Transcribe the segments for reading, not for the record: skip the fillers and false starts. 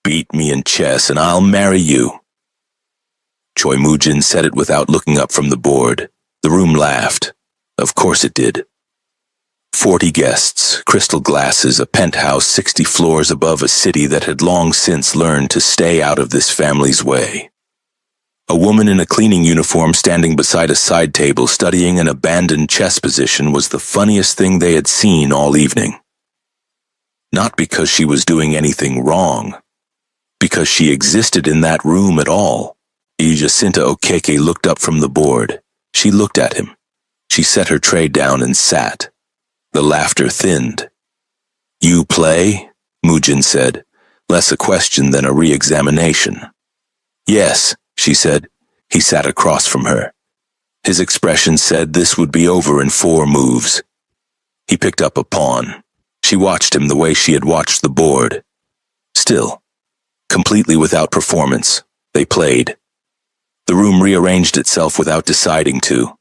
beat me in chess and I'll marry you." Choi Moo-jin said it without looking up from the board. The room laughed. Of course it did. 40 guests, crystal glasses, a penthouse 60 floors above a city that had long since learned to stay out of this family's way. A woman in a cleaning uniform standing beside a side table studying an abandoned chess position was the funniest thing they had seen all evening. Not because she was doing anything wrong, because she existed in that room at all. Jacinta Okeke looked up from the board. She looked at him. She set her tray down and sat. The laughter thinned. "You play?" Moo-jin said, less a question than a re-examination. "Yes," she said. He sat across from her. His expression said this would be over in 4 moves. He picked up a pawn. She watched him the way she had watched the board. Still, completely without performance, they played. The room rearranged itself without deciding to.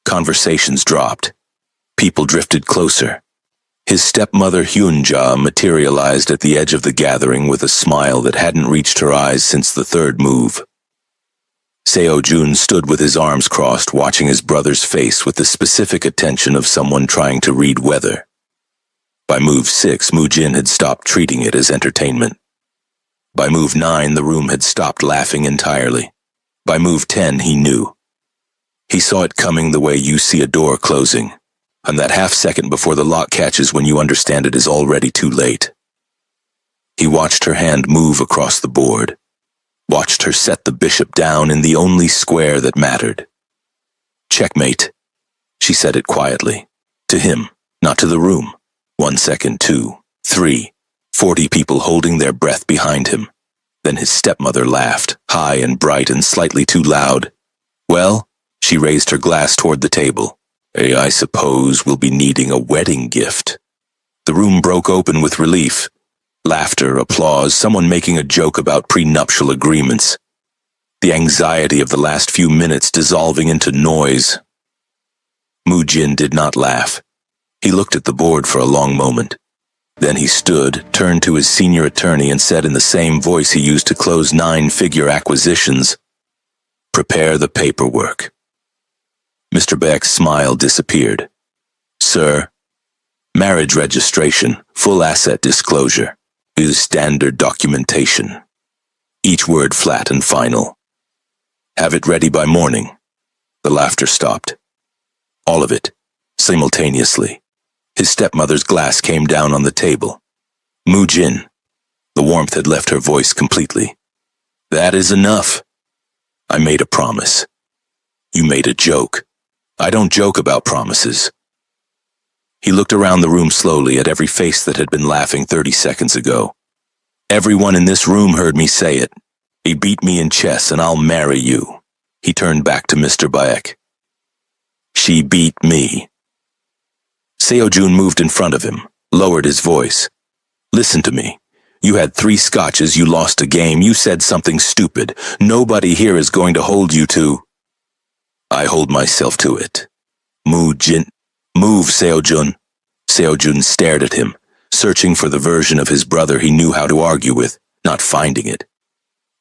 Conversations dropped. People drifted closer. His stepmother Hyun-ja materialized at the edge of the gathering with a smile that hadn't reached her eyes since the 3rd move. Seo-jun stood with his arms crossed, watching his brother's face with the specific attention of someone trying to read weather. By move 6, Moo-jin had stopped treating it as entertainment. By move 9, the room had stopped laughing entirely. By move 10, he knew. He saw it coming the way you see a door closing, and that half-second before the lock catches when you understand it is already too late. He watched her hand move across the board, watched her set the bishop down in the only square that mattered. "Checkmate," she said it quietly. To him, not to the room. 1 second, 2, 3, 40 people holding their breath behind him. Then his stepmother laughed, high and bright and slightly too loud. "Well," she raised her glass toward the table. "I suppose we'll be needing a wedding gift." The room broke open with relief. Laughter, applause, someone making a joke about prenuptial agreements. The anxiety of the last few minutes dissolving into noise. Moo-jin did not laugh. He looked at the board for a long moment. Then he stood, turned to his senior attorney and said in the same voice he used to close 9-figure acquisitions, "Prepare the paperwork." Mr. Beck's smile disappeared. "Sir, marriage registration, full asset disclosure, is standard documentation. Each word flat and final. Have it ready by morning." The laughter stopped. All of it, simultaneously. His stepmother's glass came down on the table. "Moo-jin." The warmth had left her voice completely. "That is enough. I made a promise. You made a joke. I don't joke about promises." He looked around the room slowly at every face that had been laughing 30 seconds ago. "Everyone in this room heard me say it. He beat me in chess and I'll marry you." He turned back to Mr. Baek. "She beat me." Seo-jun moved in front of him, lowered his voice. "Listen to me. You had 3 scotches, you lost a game, you said something stupid. Nobody here is going to hold you to—" "I hold myself to it." "Moo-jin." "Move, Seo-jun." Seo-jun stared at him, searching for the version of his brother he knew how to argue with, not finding it.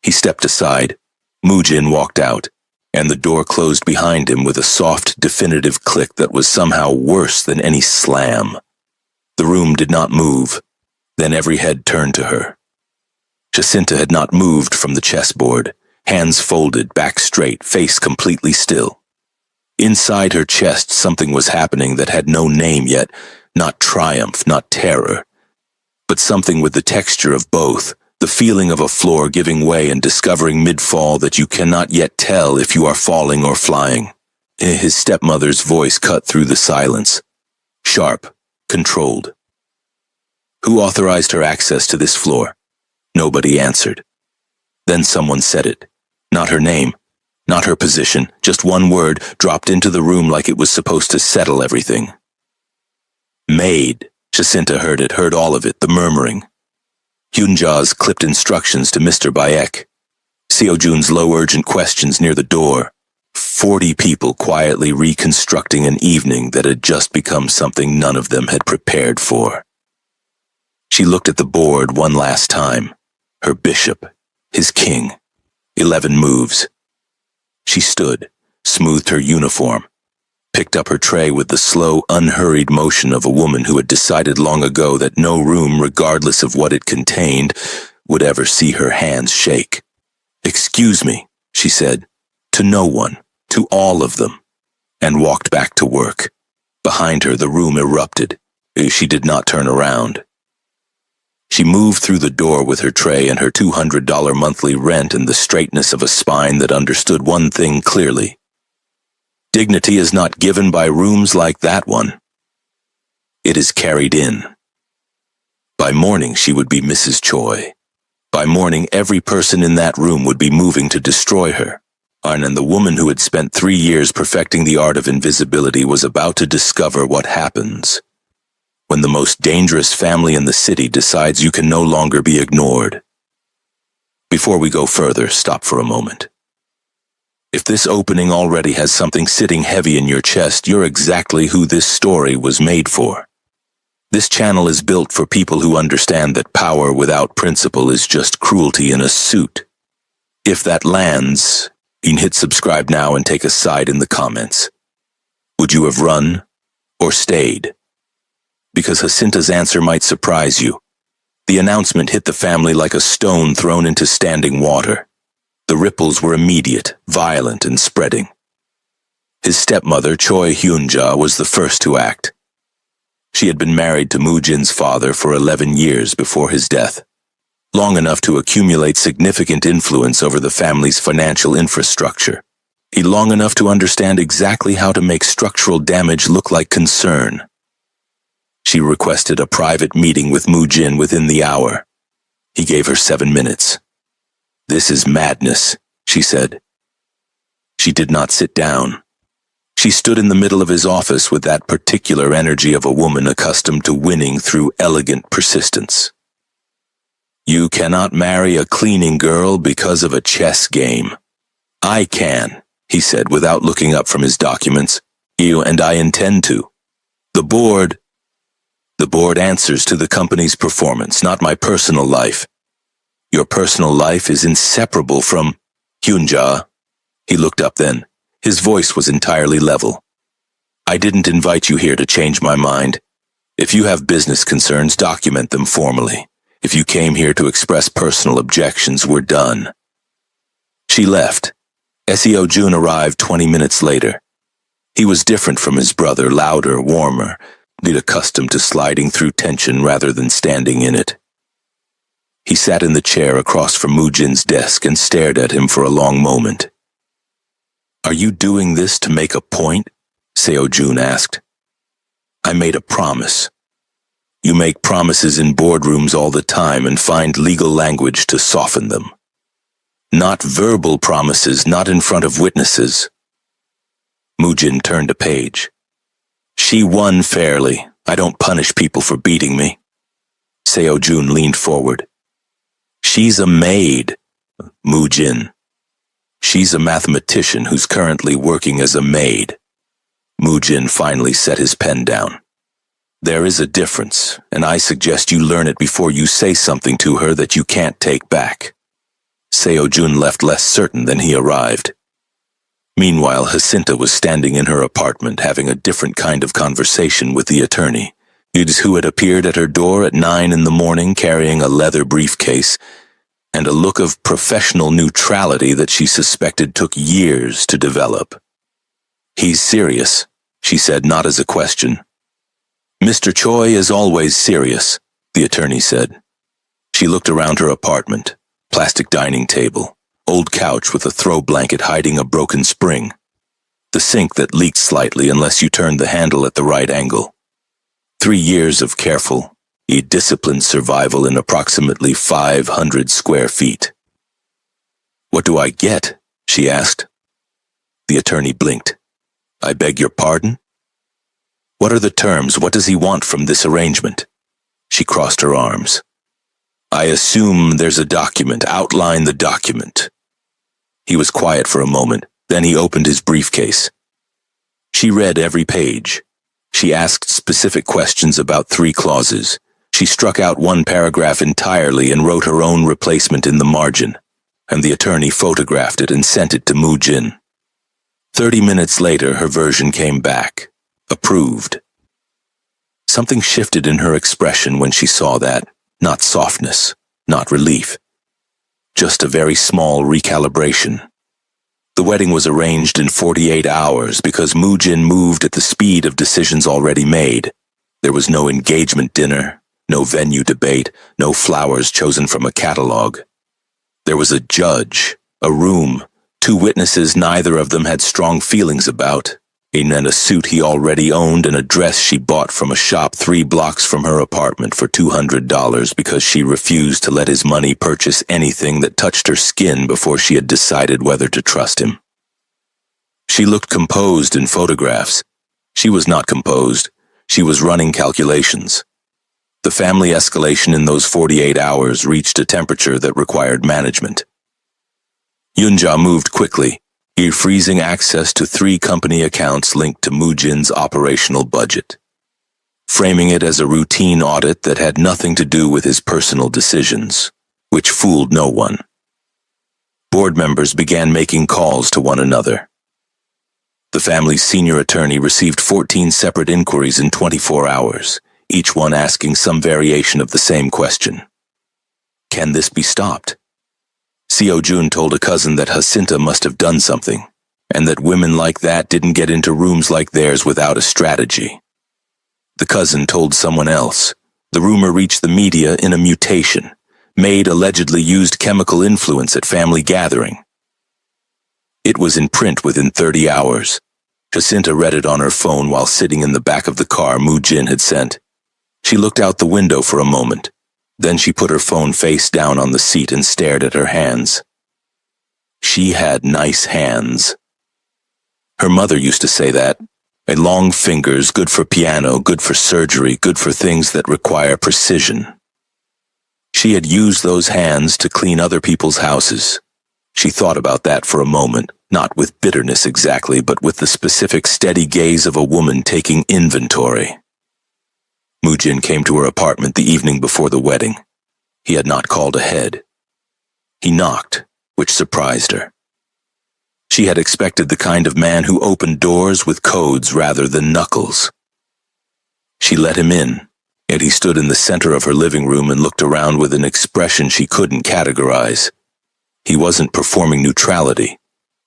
He stepped aside. Moo-jin walked out, and the door closed behind him with a soft, definitive click that was somehow worse than any slam. The room did not move. Then every head turned to her. Jacinta had not moved from the chessboard, hands folded, back straight, face completely still. Inside her chest something was happening that had no name yet, not triumph, not terror, but something with the texture of both, the feeling of a floor giving way and discovering mid-fall that you cannot yet tell if you are falling or flying. His stepmother's voice cut through the silence, sharp, controlled. "Who authorized her access to this floor?" Nobody answered. Then someone said it. Not her name, not her position, just one word dropped into the room like it was supposed to settle everything. "Maid." Jacinta heard it, heard all of it, the murmuring. Hyun-ja's clipped instructions to Mr. Baek. Seo-jun's low urgent questions near the door. 40 people quietly reconstructing an evening that had just become something none of them had prepared for. She looked at the board one last time. her bishop, his king. 11 moves. She stood, smoothed her uniform, picked up her tray with the slow, unhurried motion of a woman who had decided long ago that no room, regardless of what it contained, would ever see her hands shake. "Excuse me," she said, to no one, to all of them, and walked back to work. Behind her, the room erupted. She did not turn around. She moved through the door with her tray and her $200 monthly rent and the straightness of a spine that understood one thing clearly. Dignity is not given by rooms like that one. It is carried in. By morning, she would be Mrs. Choi. By morning, every person in that room would be moving to destroy her. And the woman who had spent 3 years perfecting the art of invisibility was about to discover what happens when the most dangerous family in the city decides you can no longer be ignored. Before we go further, stop for a moment. If this opening already has something sitting heavy in your chest, you're exactly who this story was made for. This channel is built for people who understand that power without principle is just cruelty in a suit. If that lands, you can hit subscribe now and take a side in the comments. Would you have run or stayed? Because Jacinta's answer might surprise you. The announcement hit the family like a stone thrown into standing water. The ripples were immediate, violent, and spreading. His stepmother, Choi Hyun-ja, was the first to act. She had been married to Moo-jin's father for 11 years before his death, long enough to accumulate significant influence over the family's financial infrastructure, long enough to understand exactly how to make structural damage look like concern. She requested a private meeting with Moo-jin within the hour. He gave her 7 minutes. "This is madness," she said. She did not sit down. She stood in the middle of his office with that particular energy of a woman accustomed to winning through elegant persistence. "You cannot marry a cleaning girl because of a chess game." "I can," he said without looking up from his documents. "And I intend to. The board answers to the company's performance, not my personal life. Your personal life is inseparable from Hyun-ja." He looked up then. His voice was entirely level. "I didn't invite you here to change my mind. If you have business concerns, document them formally. If you came here to express personal objections, we're done." She left. Seo Jun arrived 20 minutes later. He was different from his brother, louder, warmer, accustomed to sliding through tension rather than standing in it. He sat in the chair across from Moo-jin's desk and stared at him for a long moment. "Are you doing this to make a point?" Seo Jun asked. "I made a promise. You make promises in boardrooms all the time and find legal language to soften them. Not verbal promises, not in front of witnesses." Moo-jin turned a page. "She won fairly. I don't punish people for beating me." Seo Jun leaned forward. "She's a maid, Moo-jin. She's a mathematician who's currently working as a maid." Moo-jin finally set his pen down. "There is a difference, and I suggest you learn it before you say something to her that you can't take back." Seo Jun left less certain than he arrived. Meanwhile, Jacinta was standing in her apartment having a different kind of conversation with the attorney, who had appeared at her door at 9 in the morning carrying a leather briefcase and a look of professional neutrality that she suspected took years to develop. "He's serious," she said, not as a question. "Mr. Choi is always serious," the attorney said. She looked around her apartment. Plastic dining table, old couch with a throw blanket hiding a broken spring, the sink that leaked slightly unless you turned the handle at the right angle. 3 years of careful, disciplined survival in approximately 500 square feet. "What do I get?" she asked. The attorney blinked. "I beg your pardon?" "What are the terms? What does he want from this arrangement?" She crossed her arms. "I assume there's a document. Outline the document." He was quiet for a moment, then he opened his briefcase. She read every page. She asked specific questions about 3 clauses. She struck out one paragraph entirely and wrote her own replacement in the margin, and the attorney photographed it and sent it to Mu-jin. 30 minutes later, her version came back. Approved. Something shifted in her expression when she saw that. Not softness, not relief. Just a very small recalibration. The wedding was arranged in 48 hours because Mu-jin moved at the speed of decisions already made. There was no engagement dinner, no venue debate, no flowers chosen from a catalog. There was a judge, a room, 2 witnesses neither of them had strong feelings about, and a suit he already owned and a dress she bought from a shop 3 blocks from her apartment for $200 because she refused to let his money purchase anything that touched her skin before she had decided whether to trust him. She looked composed in photographs. She was not composed. She was running calculations. The family escalation in those 48 hours reached a temperature that required management. Yunja moved quickly, freezing access to 3 company accounts linked to Mu-jin's operational budget, framing it as a routine audit that had nothing to do with his personal decisions, which fooled no one. Board members began making calls to one another. The family's senior attorney received 14 separate inquiries in 24 hours, each one asking some variation of the same question. Can this be stopped? Seo-jun told a cousin that Jacinta must have done something, and that women like that didn't get into rooms like theirs without a strategy. The cousin told someone else. The rumor reached the media in a mutation. Maid allegedly used chemical influence at family gathering. It was in print within 30 hours. Jacinta read it on her phone while sitting in the back of the car Mu-jin had sent. She looked out the window for a moment. Then she put her phone face down on the seat and stared at her hands. She had nice hands. Her mother used to say that. Long fingers, good for piano, good for surgery, good for things that require precision. She had used those hands to clean other people's houses. She thought about that for a moment, not with bitterness exactly, but with the specific steady gaze of a woman taking inventory. Mu-jin came to her apartment the evening before the wedding. He had not called ahead. He knocked, which surprised her. She had expected the kind of man who opened doors with codes rather than knuckles. She let him in, and he stood in the center of her living room and looked around with an expression she couldn't categorize. He wasn't performing neutrality.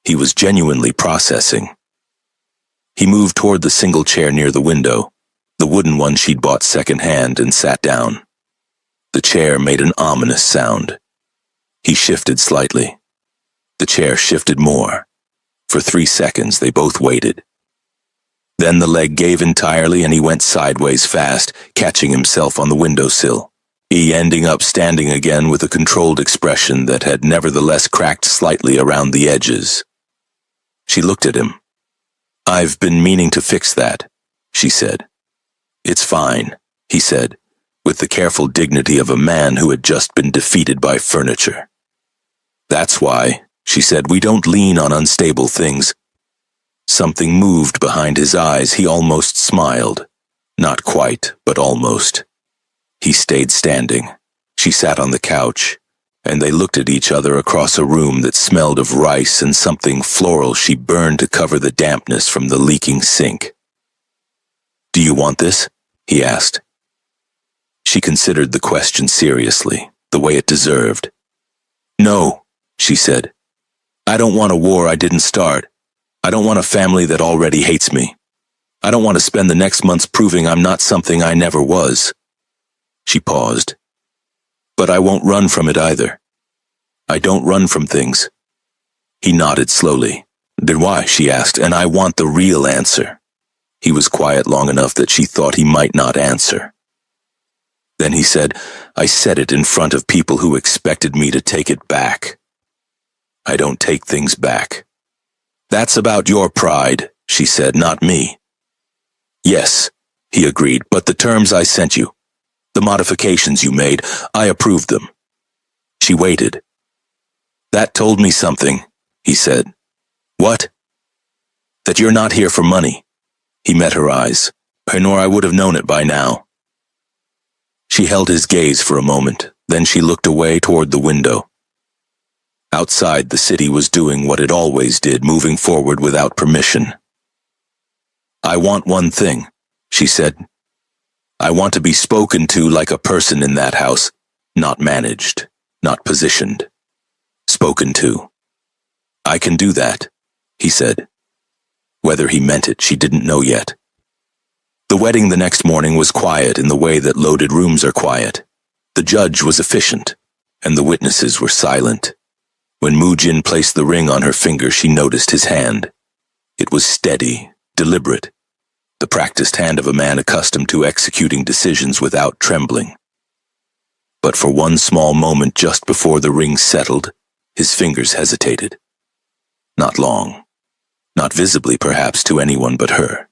He was genuinely processing. He moved toward the single chair near the window, the wooden one she'd bought second-hand, and sat down. The chair made an ominous sound. He shifted slightly. The chair shifted more. For 3 seconds, they both waited. Then the leg gave entirely and he went sideways fast, catching himself on the windowsill. He ending up standing again with a controlled expression that had nevertheless cracked slightly around the edges. She looked at him. "I've been meaning to fix that," she said. "It's fine," he said, with the careful dignity of a man who had just been defeated by furniture. "That's why," she said, "we don't lean on unstable things." Something moved behind his eyes. He almost smiled. Not quite, but almost. He stayed standing. She sat on the couch, and they looked at each other across a room that smelled of rice and something floral she burned to cover the dampness from the leaking sink. "Do you want this?" he asked. She considered the question seriously, the way it deserved. "No," she said. "I don't want a war I didn't start. I don't want a family that already hates me. I don't want to spend the next months proving I'm not something I never was." She paused. "But I won't run from it either. I don't run from things." He nodded slowly. "Then why?" she asked, "and I want the real answer." He was quiet long enough that she thought he might not answer. Then he said, "I said it in front of people who expected me to take it back. I don't take things back." "That's about your pride," she said, "not me." "Yes," he agreed, "but the terms I sent you, the modifications you made, I approved them." She waited. "That told me something," he said. "What?" "That you're not here for money." He met her eyes, nor I would have known it by now. She held his gaze for a moment, then she looked away toward the window. Outside, the city was doing what it always did, moving forward without permission. "I want one thing," she said. "I want to be spoken to like a person in that house, not managed, not positioned. Spoken to." "I can do that," he said. Whether he meant it, she didn't know yet. The wedding the next morning was quiet in the way that loaded rooms are quiet. The judge was efficient, and the witnesses were silent. When Mu-jin placed the ring on her finger, she noticed his hand. It was steady, deliberate, the practiced hand of a man accustomed to executing decisions without trembling. But for one small moment just before the ring settled, his fingers hesitated. Not long. Not visibly, perhaps, to anyone but her.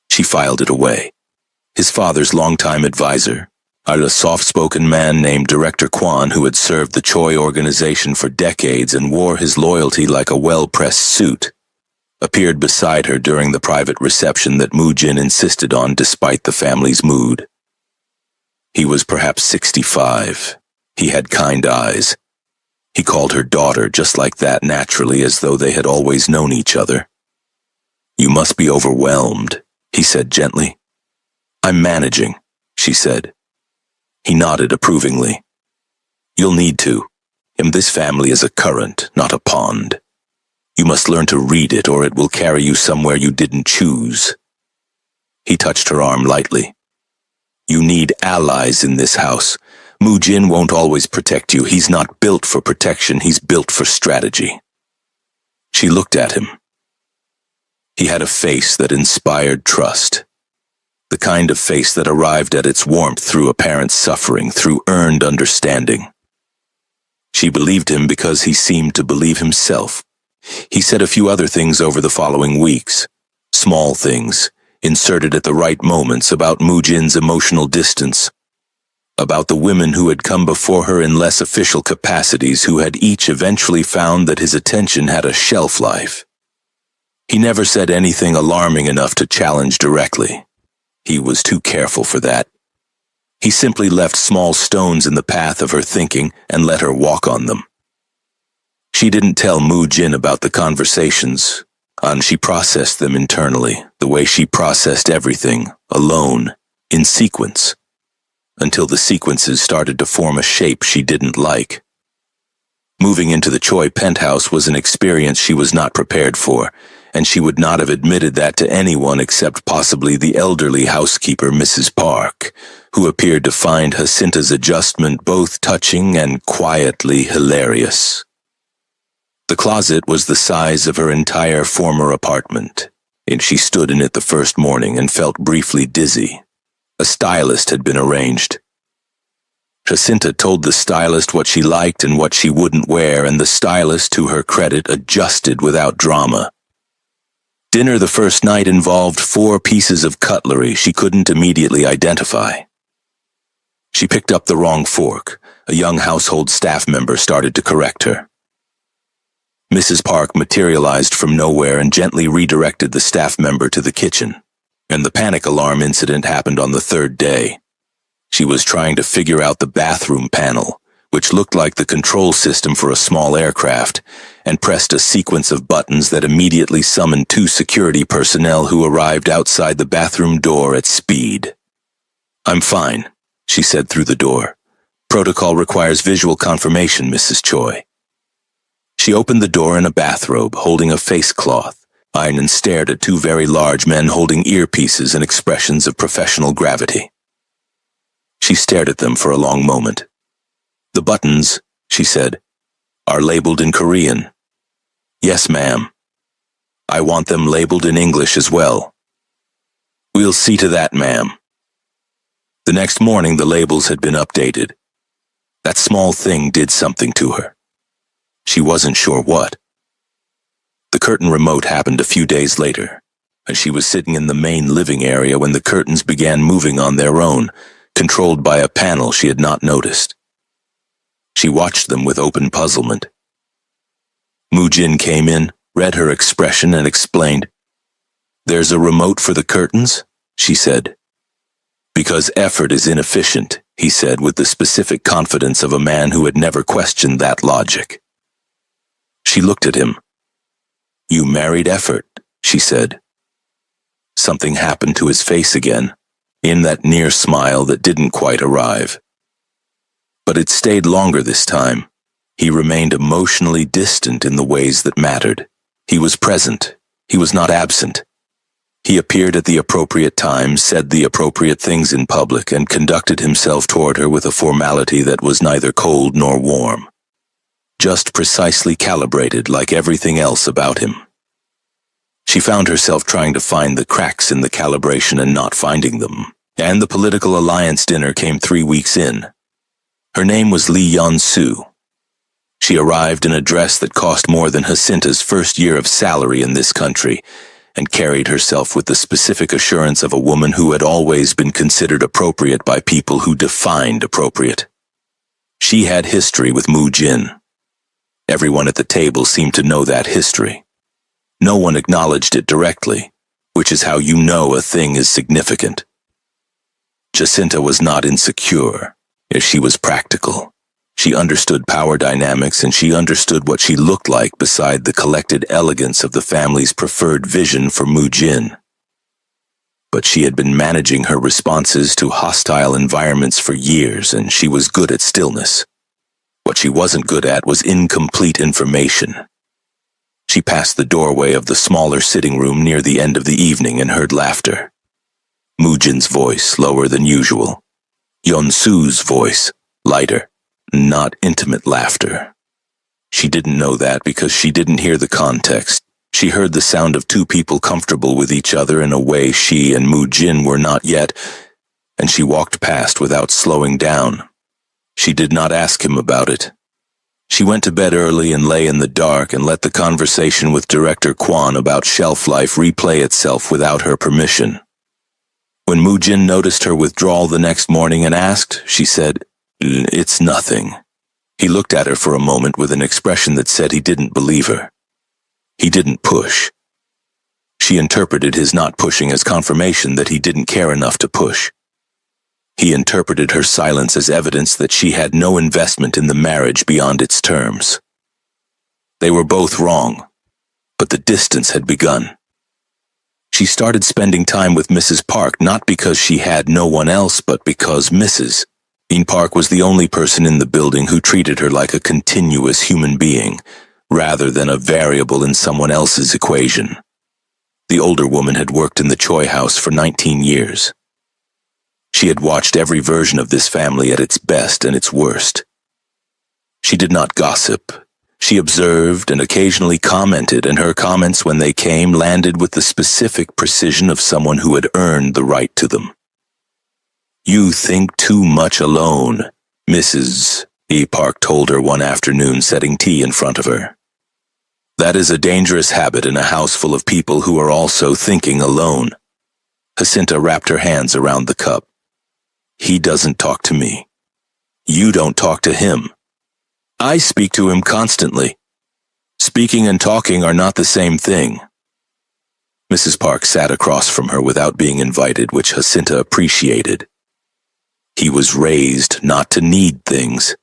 She filed it away. His father's longtime advisor, a soft-spoken man named Director Kwan, who had served the Choi organization for decades and wore his loyalty like a well-pressed suit, appeared beside her during the private reception that Mu-jin insisted on despite the family's mood. He was perhaps 65. He had kind eyes. He called her daughter just like that, naturally, as though they had always known each other. "You must be overwhelmed," he said gently. "I'm managing," she said. He nodded approvingly. "You'll need to. This family is a current, not a pond. You must learn to read it, or it will carry you somewhere you didn't choose." He touched her arm lightly. "You need allies in this house. Mu-jin won't always protect you. He's not built for protection. He's built for strategy." She looked at him. He had a face that inspired trust. The kind of face that arrived at its warmth through apparent suffering, through earned understanding. She believed him because he seemed to believe himself. He said a few other things over the following weeks. Small things, inserted at the right moments, about Mu-jin's emotional distance. About the women who had come before her in less official capacities, who had each eventually found that his attention had a shelf life. He never said anything alarming enough to challenge directly. He was too careful for that. He simply left small stones in the path of her thinking and let her walk on them. She didn't tell Mu-jin about the conversations, and she processed them internally, the way she processed everything, alone, in sequence, until the sequences started to form a shape she didn't like. Moving into the Choi penthouse was an experience she was not prepared for, and she would not have admitted that to anyone except possibly the elderly housekeeper, Mrs. Park, who appeared to find Jacinta's adjustment both touching and quietly hilarious. The closet was the size of her entire former apartment, and she stood in it the first morning and felt briefly dizzy. A stylist had been arranged. Jacinta told the stylist what she liked and what she wouldn't wear, and the stylist, to her credit, adjusted without drama. Dinner the first night involved 4 pieces of cutlery she couldn't immediately identify. She picked up the wrong fork. A young household staff member started to correct her. Mrs. Park materialized from nowhere and gently redirected the staff member to the kitchen, and the panic alarm incident happened on the 3rd day. She was trying to figure out the bathroom panel, which looked like the control system for a small aircraft, and pressed a sequence of buttons that immediately summoned 2 security personnel who arrived outside the bathroom door at speed. "I'm fine," she said through the door. "Protocol requires visual confirmation, Mrs. Choi." She opened the door in a bathrobe, holding a face cloth, and stared at 2 very large men holding earpieces and expressions of professional gravity. She stared at them for a long moment. "The buttons," she said, "are labeled in Korean." "Yes, ma'am. I want them labeled in English as well." "We'll see to that, ma'am." The next morning the labels had been updated. That small thing did something to her. She wasn't sure what. The curtain remote happened a few days later, and she was sitting in the main living area when the curtains began moving on their own, controlled by a panel she had not noticed. She watched them with open puzzlement. Mu-jin came in, read her expression, and explained. "There's a remote for the curtains," she said. "Because effort is inefficient, he said with the specific confidence of a man who had never questioned that logic. She looked at him. You married effort, she said. Something happened to his face again, in that near smile that didn't quite arrive. But it stayed longer this time. He remained emotionally distant in the ways that mattered. He was present. He was not absent. He appeared at the appropriate time, said the appropriate things in public, and conducted himself toward her with a formality that was neither cold nor warm. Just precisely calibrated like everything else about him. She found herself trying to find the cracks in the calibration and not finding them, and the political alliance dinner came 3 weeks in. Her name was Lee Yeon-soo. She arrived in a dress that cost more than Jacinta's first year of salary in this country, and carried herself with the specific assurance of a woman who had always been considered appropriate by people who defined appropriate. She had history with Moo Jin. Everyone at the table seemed to know that history. No one acknowledged it directly, which is how you know a thing is significant. Jacinta was not insecure, as she was practical. She understood power dynamics, and she understood what she looked like beside the collected elegance of the family's preferred vision for Moo Jin. But she had been managing her responses to hostile environments for years, and she was good at stillness. What she wasn't good at was incomplete information. She passed the doorway of the smaller sitting room near the end of the evening and heard laughter. Moo Jin's voice, lower than usual. Yeon-soo's voice, lighter. Not intimate laughter. She didn't know that because she didn't hear the context. She heard the sound of two people comfortable with each other in a way she and Moo Jin were not yet, and she walked past without slowing down. She did not ask him about it. She went to bed early and lay in the dark and let the conversation with Director Kwon about shelf life replay itself without her permission. When Moo Jin noticed her withdrawal the next morning and asked, she said, "It's nothing." He looked at her for a moment with an expression that said he didn't believe her. He didn't push. She interpreted his not pushing as confirmation that he didn't care enough to push. He interpreted her silence as evidence that she had no investment in the marriage beyond its terms. They were both wrong, but the distance had begun. She started spending time with Mrs. Park not because she had no one else, but because Mrs. Park was the only person in the building who treated her like a continuous human being, rather than a variable in someone else's equation. The older woman had worked in the Choi house for 19 years. She had watched every version of this family at its best and its worst. She did not gossip. She observed and occasionally commented, and her comments when they came landed with the specific precision of someone who had earned the right to them. "You think too much alone," Mrs. Park told her one afternoon, setting tea in front of her. "That is a dangerous habit in a house full of people who are also thinking alone." Jacinta wrapped her hands around the cup. "He doesn't talk to me. You don't talk to him. I speak to him constantly. Speaking and talking are not the same thing." Mrs. Park sat across from her without being invited, which Jacinta appreciated. He was raised not to need things.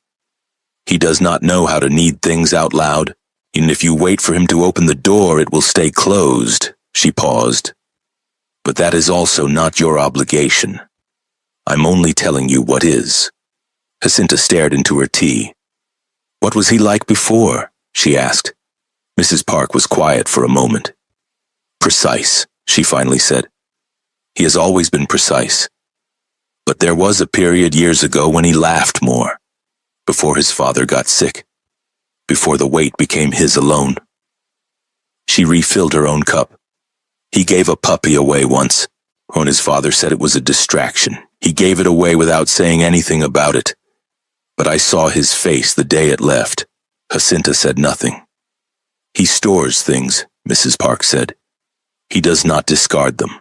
He does not know how to need things out loud. Even if you wait for him to open the door, it will stay closed. She paused. "But that is also not your obligation. I'm only telling you what is." Jacinta stared into her tea. "What was he like before?" she asked. Mrs. Park was quiet for a moment. "Precise," she finally said. "He has always been precise. But there was a period years ago when he laughed more, before his father got sick, before the weight became his alone." She refilled her own cup. "He gave a puppy away once, when his father said it was a distraction. He gave it away without saying anything about it. But I saw his face the day it left." Jacinta said nothing. "He stores things," Mrs. Park said. "He does not discard them."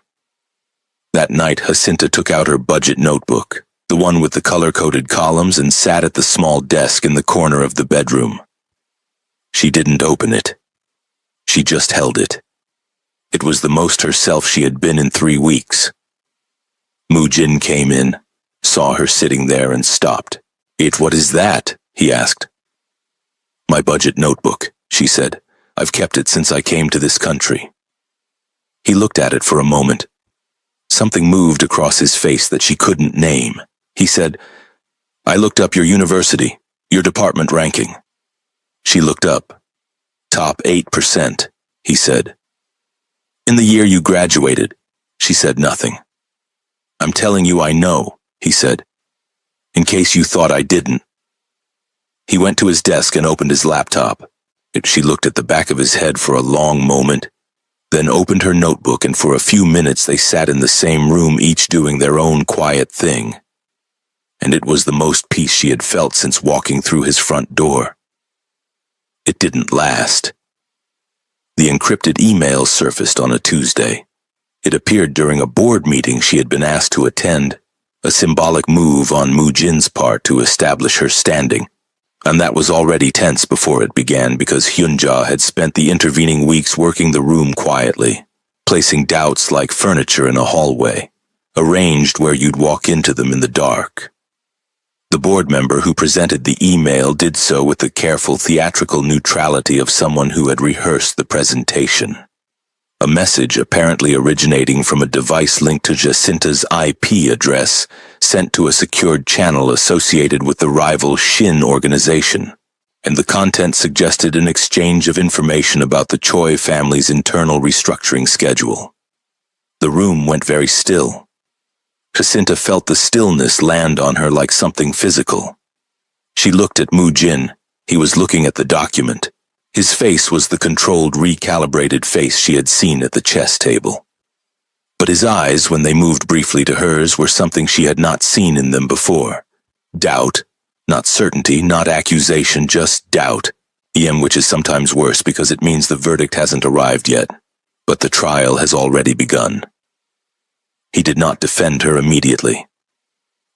That night, Jacinta took out her budget notebook, the one with the color-coded columns, and sat at the small desk in the corner of the bedroom. She didn't open it. She just held it. It was the most herself she had been in 3 weeks. Moo Jin came in, saw her sitting there and stopped. What is that?" he asked. "My budget notebook," she said. "I've kept it since I came to this country." He looked at it for a moment. Something moved across his face that she couldn't name. He said, "I looked up your university, your department ranking." She looked up. "Top 8%, he said. "In the year you graduated." She said nothing. "I'm telling you I know," he said, "in case you thought I didn't." He went to his desk and opened his laptop. She looked at the back of his head for a long moment, then opened her notebook, and for a few minutes they sat in the same room, each doing their own quiet thing. And it was the most peace she had felt since walking through his front door. It didn't last. The encrypted email surfaced on a Tuesday. It appeared during a board meeting she had been asked to attend, a symbolic move on Mujin's part to establish her standing. And that was already tense before it began, because Hyunja had spent the intervening weeks working the room quietly, placing doubts like furniture in a hallway, arranged where you'd walk into them in the dark. The board member who presented the email did so with the careful theatrical neutrality of someone who had rehearsed the presentation. A message apparently originating from a device linked to Jacinta's IP address, sent to a secured channel associated with the rival Shin organization, and the content suggested an exchange of information about the Choi family's internal restructuring schedule. The room went very still. Jacinta felt the stillness land on her like something physical. She looked at Mujin. He was looking at the document. His face was the controlled, recalibrated face she had seen at the chess table. But his eyes, when they moved briefly to hers, were something she had not seen in them before. Doubt, not certainty, not accusation, just doubt. Which is sometimes worse because it means the verdict hasn't arrived yet, but the trial has already begun. He did not defend her immediately.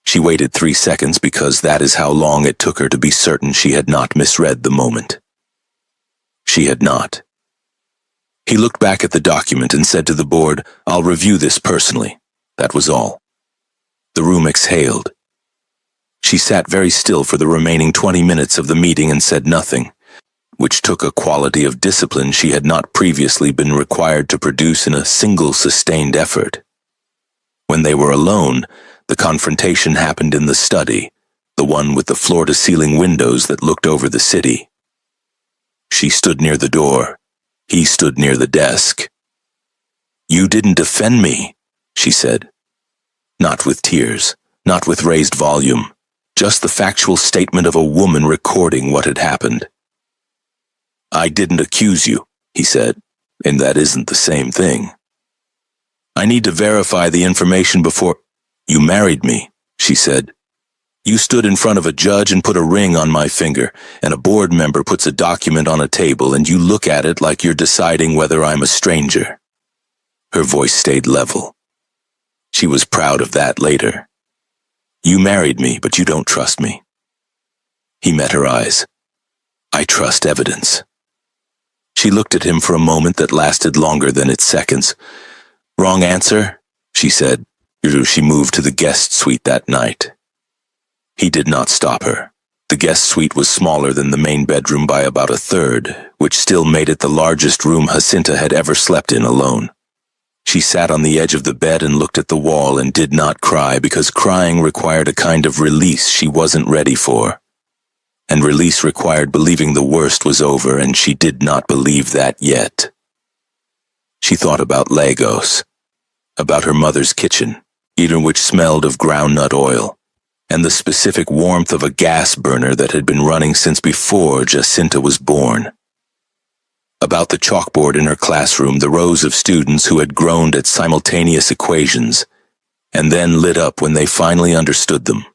She waited 3 seconds because that is how long it took her to be certain she had not misread the moment. She had not. He looked back at the document and said to the board, "I'll review this personally." That was all. The room exhaled. She sat very still for the remaining 20 minutes of the meeting and said nothing, which took a quality of discipline she had not previously been required to produce in a single sustained effort. When they were alone, the confrontation happened in the study, the one with the floor-to-ceiling windows that looked over the city. She stood near the door. He stood near the desk. "You didn't defend me," she said. Not with tears, not with raised volume, just the factual statement of a woman recording what had happened. "I didn't accuse you," he said, "and that isn't the same thing. I need to verify the information before—" "You married me," she said. "You stood in front of a judge and put a ring on my finger, and a board member puts a document on a table, and you look at it like you're deciding whether I'm a stranger." Her voice stayed level. She was proud of that later. "You married me, but you don't trust me." He met her eyes. "I trust evidence." She looked at him for a moment that lasted longer than its seconds. "Wrong answer," she said. She moved to the guest suite that night. He did not stop her. The guest suite was smaller than the main bedroom by about a third, which still made it the largest room Jacinta had ever slept in alone. She sat on the edge of the bed and looked at the wall and did not cry, because crying required a kind of release she wasn't ready for. And release required believing the worst was over, and she did not believe that yet. She thought about Lagos, about her mother's kitchen, which smelled of groundnut oil, and the specific warmth of a gas burner that had been running since before Jacinta was born. About the chalkboard in her classroom, the rows of students who had groaned at simultaneous equations, and then lit up when they finally understood them.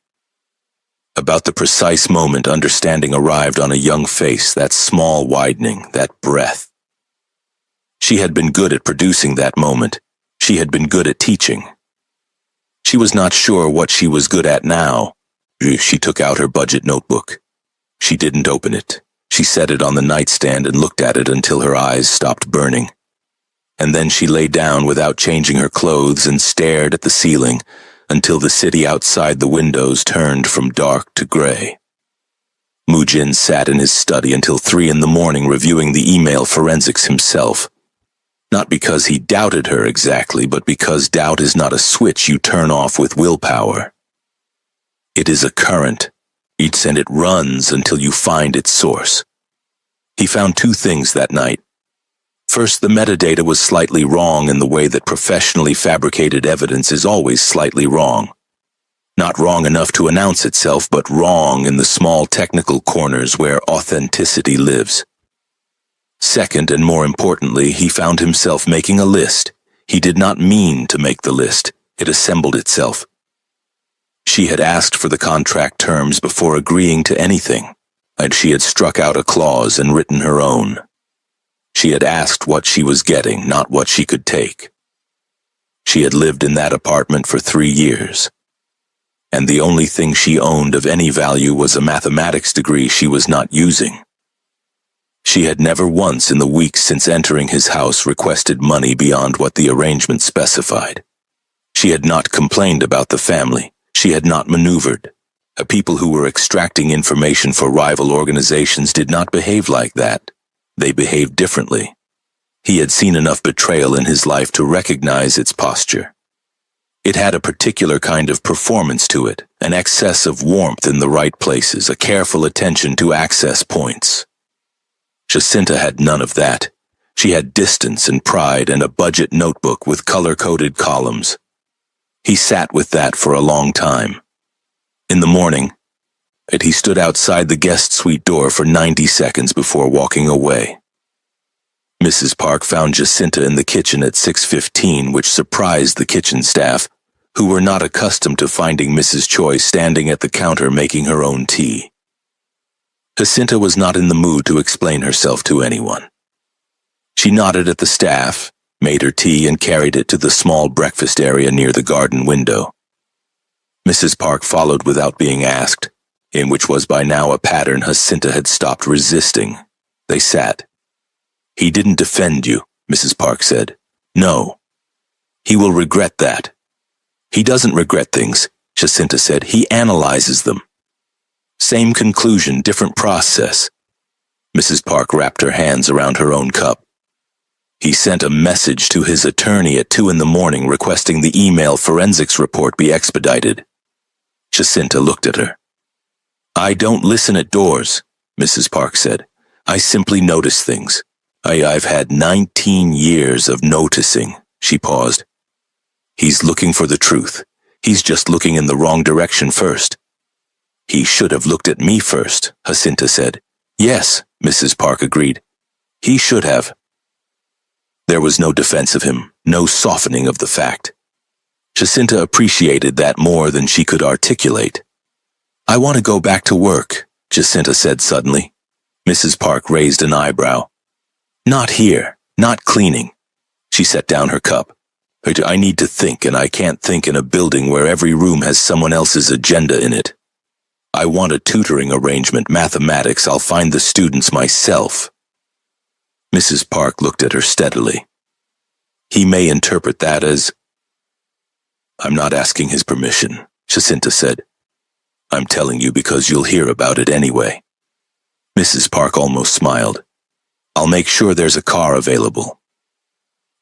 About the precise moment understanding arrived on a young face, that small widening, that breath. She had been good at producing that moment. She had been good at teaching. She was not sure what she was good at now. She took out her budget notebook. She didn't open it. She set it on the nightstand and looked at it until her eyes stopped burning. And then she lay down without changing her clothes and stared at the ceiling, until the city outside the windows turned from dark to gray. Mujin sat in his study until 3 in the morning reviewing the email forensics himself. Not because he doubted her exactly, but because doubt is not a switch you turn off with willpower. It is a current, and it runs until you find its source. He found 2 things that night. First, the metadata was slightly wrong in the way that professionally fabricated evidence is always slightly wrong. Not wrong enough to announce itself, but wrong in the small technical corners where authenticity lives. Second, and more importantly, he found himself making a list. He did not mean to make the list. It assembled itself. She had asked for the contract terms before agreeing to anything, and she had struck out a clause and written her own. She had asked what she was getting, not what she could take. She had lived in that apartment for 3 years, and the only thing she owned of any value was a mathematics degree she was not using. She had never once in the weeks since entering his house requested money beyond what the arrangement specified. She had not complained about the family. She had not maneuvered. People who were extracting information for rival organizations did not behave like that. They behaved differently. He had seen enough betrayal in his life to recognize its posture. It had a particular kind of performance to it, an excess of warmth in the right places, a careful attention to access points. Jacinta had none of that. She had distance and pride and a budget notebook with color-coded columns. He sat with that for a long time. In the morning, he stood outside the guest suite door for 90 seconds before walking away. Mrs. Park found Jacinta in the kitchen at 6:15, which surprised the kitchen staff, who were not accustomed to finding Mrs. Choi standing at the counter making her own tea. Jacinta was not in the mood to explain herself to anyone. She nodded at the staff, made her tea, and carried it to the small breakfast area near the garden window. Mrs. Park followed without being asked, in which was by now a pattern Jacinta had stopped resisting. They sat. "He didn't defend you," Mrs. Park said. "No. He will regret that." "He doesn't regret things," Jacinta said. "He analyzes them." Same conclusion, different process. Mrs. Park wrapped her hands around her own cup. He sent a message to his attorney at 2 in the morning requesting the email forensics report be expedited. Jacinta looked at her. "I don't listen at doors," Mrs. Park said. "I simply notice things. I've had 19 years of noticing." She paused. "He's looking for the truth. He's just looking in the wrong direction first." "He should have looked at me first," Jacinta said. "Yes," Mrs. Park agreed. "He should have." There was no defense of him, no softening of the fact. Jacinta appreciated that more than she could articulate. "I want to go back to work," Jacinta said suddenly. Mrs. Park raised an eyebrow. "Not here, not cleaning." She set down her cup. "I need to think, and I can't think in a building where every room has someone else's agenda in it. I want a tutoring arrangement, mathematics. I'll find the students myself." Mrs. Park looked at her steadily. "He may interpret that as—" "I'm not asking his permission," Jacinta said. "I'm telling you because you'll hear about it anyway." Mrs. Park almost smiled. "I'll make sure there's a car available."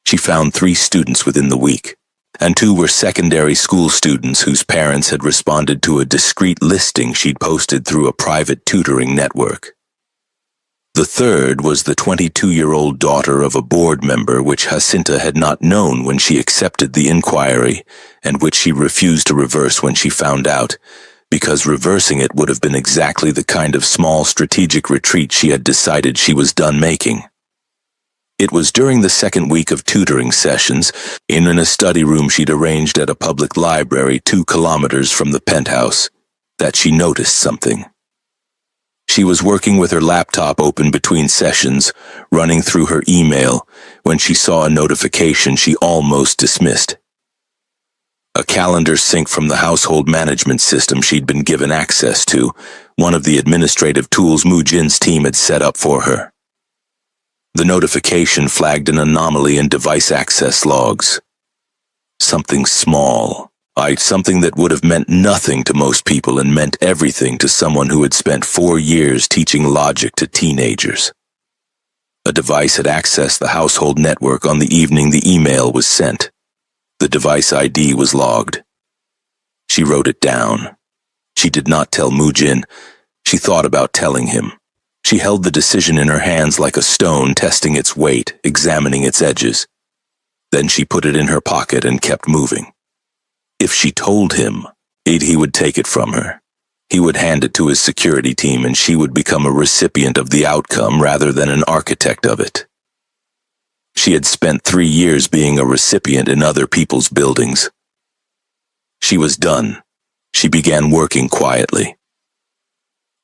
She found 3 students within the week, and 2 were secondary school students whose parents had responded to a discreet listing she'd posted through a private tutoring network. The 3rd was the 22-year-old daughter of a board member, which Jacinta had not known when she accepted the inquiry, and which she refused to reverse when she found out, because reversing it would have been exactly the kind of small strategic retreat she had decided she was done making. It was during the 2nd week of tutoring sessions, in a study room she'd arranged at a public library 2 kilometers from the penthouse, that she noticed something. She was working with her laptop open between sessions, running through her email, when she saw a notification she almost dismissed. A calendar sync from the household management system she'd been given access to, one of the administrative tools Mujin's team had set up for her. The notification flagged an anomaly in device access logs. Something small, Something that would have meant nothing to most people and meant everything to someone who had spent 4 years teaching logic to teenagers. A device had accessed the household network on the evening the email was sent. The device ID was logged. She wrote it down. She did not tell Mujin. She thought about telling him. She held the decision in her hands like a stone, testing its weight, examining its edges. Then she put it in her pocket and kept moving. If she told him, he would take it from her. He would hand it to his security team and she would become a recipient of the outcome rather than an architect of it. She had spent 3 years being a recipient in other people's buildings. She was done. She began working quietly.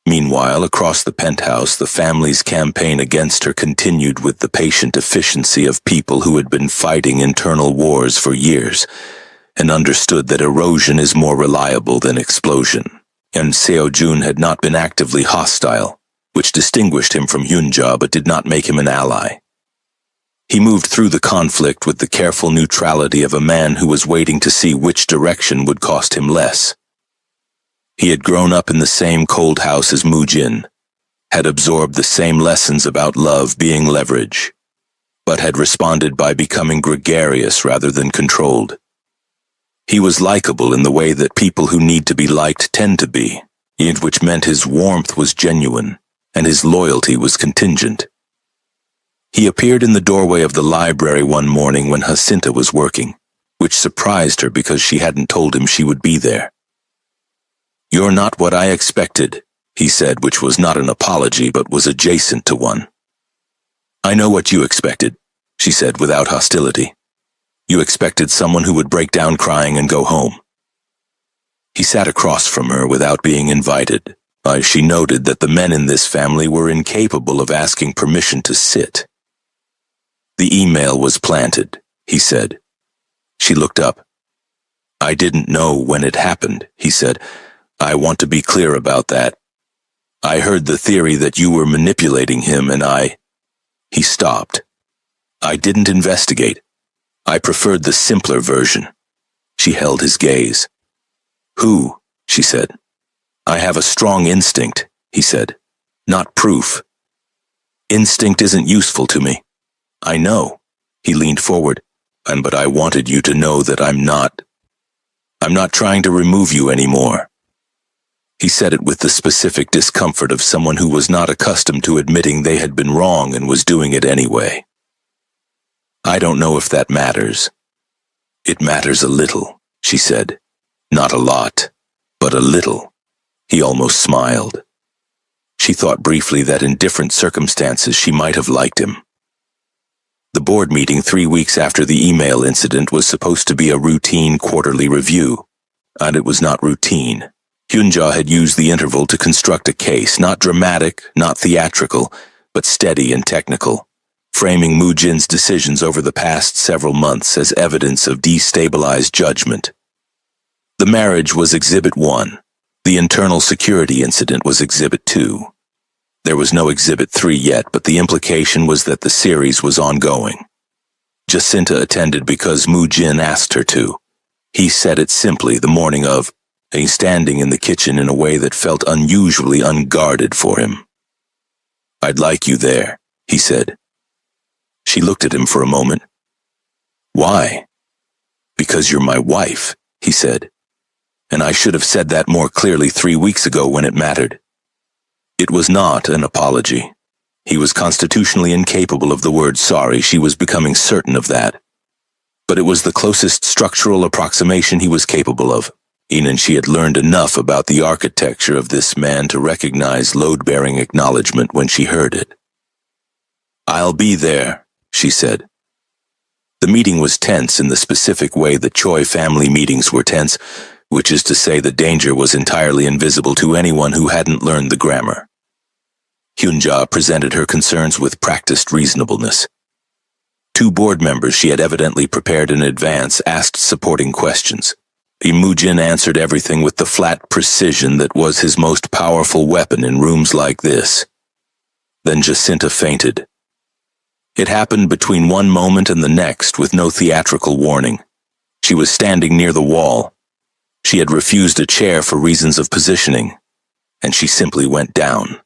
Meanwhile, across the penthouse, the family's campaign against her continued with the patient efficiency of people who had been fighting internal wars for years and understood that erosion is more reliable than explosion. And Seo-jun had not been actively hostile, which distinguished him from Hyunja but did not make him an ally. He moved through the conflict with the careful neutrality of a man who was waiting to see which direction would cost him less. He had grown up in the same cold house as Mujin, had absorbed the same lessons about love being leverage, but had responded by becoming gregarious rather than controlled. He was likable in the way that people who need to be liked tend to be, which meant his warmth was genuine and his loyalty was contingent. He appeared in the doorway of the library one morning when Jacinta was working, which surprised her because she hadn't told him she would be there. "You're not what I expected," he said, which was not an apology but was adjacent to one. "I know what you expected," she said without hostility. "You expected someone who would break down crying and go home." He sat across from her without being invited, as she noted that the men in this family were incapable of asking permission to sit. "The email was planted," he said. She looked up. "I didn't know when it happened," he said. "I want to be clear about that. I heard the theory that you were manipulating him and I—" He stopped. "I didn't investigate. I preferred the simpler version." She held his gaze. "Who?" she said. "I have a strong instinct," he said. "Not proof. Instinct isn't useful to me." "I know." He leaned forward. But I wanted you to know that I'm not trying to remove you anymore." He said it with the specific discomfort of someone who was not accustomed to admitting they had been wrong and was doing it anyway. "I don't know if that matters." "It matters a little," she said. "Not a lot, but a little." He almost smiled. She thought briefly that in different circumstances she might have liked him. The board meeting 3 weeks after the email incident was supposed to be a routine quarterly review, and it was not routine. Hyunja had used the interval to construct a case, not dramatic, not theatrical, but steady and technical, framing Mujin's decisions over the past several months as evidence of destabilized judgment. The marriage was Exhibit 1. The internal security incident was Exhibit 2. There was no Exhibit 3 yet, but the implication was that the series was ongoing. Jacinta attended because Mujin asked her to. He said it simply the morning of, standing in the kitchen in a way that felt unusually unguarded for him. "I'd like you there," he said. She looked at him for a moment. "Why?" "Because you're my wife," he said. "And I should have said that more clearly 3 weeks ago when it mattered." It was not an apology. He was constitutionally incapable of the word sorry. She was becoming certain of that. But it was the closest structural approximation he was capable of. And she had learned enough about the architecture of this man to recognize load-bearing acknowledgement when she heard it. "I'll be there," she said. The meeting was tense in the specific way the Choi family meetings were tense, which is to say the danger was entirely invisible to anyone who hadn't learned the grammar. Hyunja presented her concerns with practiced reasonableness. 2 board members she had evidently prepared in advance asked supporting questions. Mujin answered everything with the flat precision that was his most powerful weapon in rooms like this. Then Jacinta fainted. It happened between one moment and the next with no theatrical warning. She was standing near the wall. She had refused a chair for reasons of positioning, and she simply went down.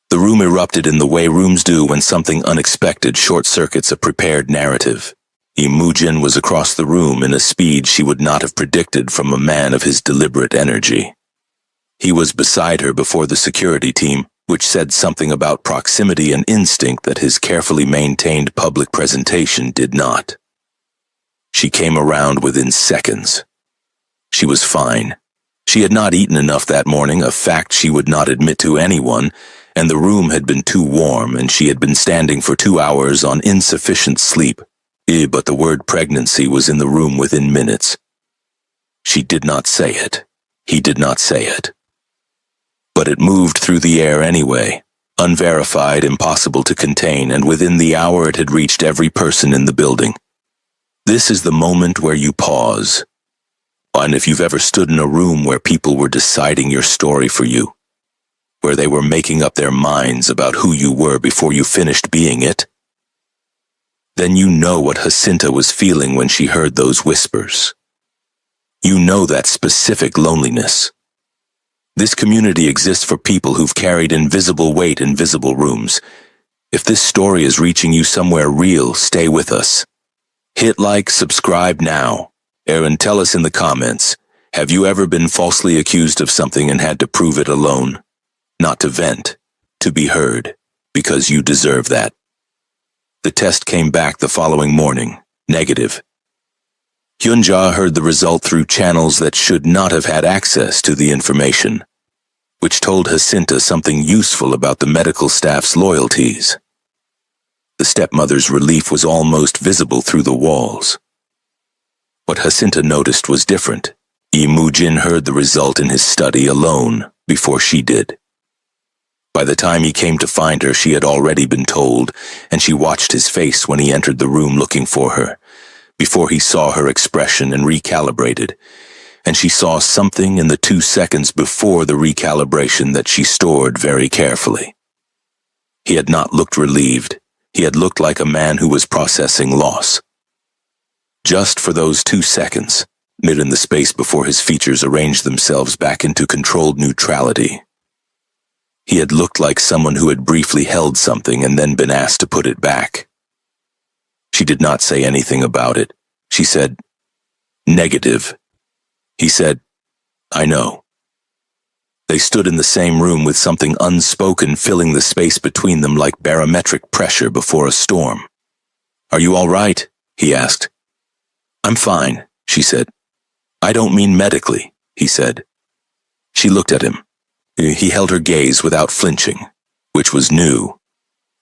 The room erupted in the way rooms do when something unexpected short-circuits a prepared narrative. Imogen was across the room in a speed she would not have predicted from a man of his deliberate energy. He was beside her before the security team, which said something about proximity and instinct that his carefully maintained public presentation did not. She came around within seconds. She was fine. She had not eaten enough that morning, a fact she would not admit to anyone, and the room had been too warm, and she had been standing for 2 hours on insufficient sleep. But the word pregnancy was in the room within minutes. She did not say it. He did not say it. But it moved through the air anyway, unverified, impossible to contain, and within the hour it had reached every person in the building. This is the moment where you pause. And if you've ever stood in a room where people were deciding your story for you, where they were making up their minds about who you were before you finished being it, then you know what Jacinta was feeling when she heard those whispers. You know that specific loneliness. This community exists for people who've carried invisible weight in visible rooms. If this story is reaching you somewhere real, stay with us. Hit like, subscribe now. Aaron, tell us in the comments, have you ever been falsely accused of something and had to prove it alone? Not to vent, to be heard, because you deserve that. The test came back the following morning, negative. Hyunja heard the result through channels that should not have had access to the information, which told Jacinta something useful about the medical staff's loyalties. The stepmother's relief was almost visible through the walls. What Jacinta noticed was different. Imogen heard the result in his study alone, before she did. By the time he came to find her, she had already been told, and she watched his face when he entered the room looking for her, before he saw her expression and recalibrated, and she saw something in the 2 seconds before the recalibration that she stored very carefully. He had not looked relieved. He had looked like a man who was processing loss. Just for those 2 seconds, mid in the space before his features arranged themselves back into controlled neutrality, he had looked like someone who had briefly held something and then been asked to put it back. She did not say anything about it. She said, "Negative." He said, "I know." They stood in the same room with something unspoken filling the space between them like barometric pressure before a storm. "Are you all right?" he asked. "I'm fine," she said. "I don't mean medically," he said. She looked at him. He held her gaze without flinching, which was new.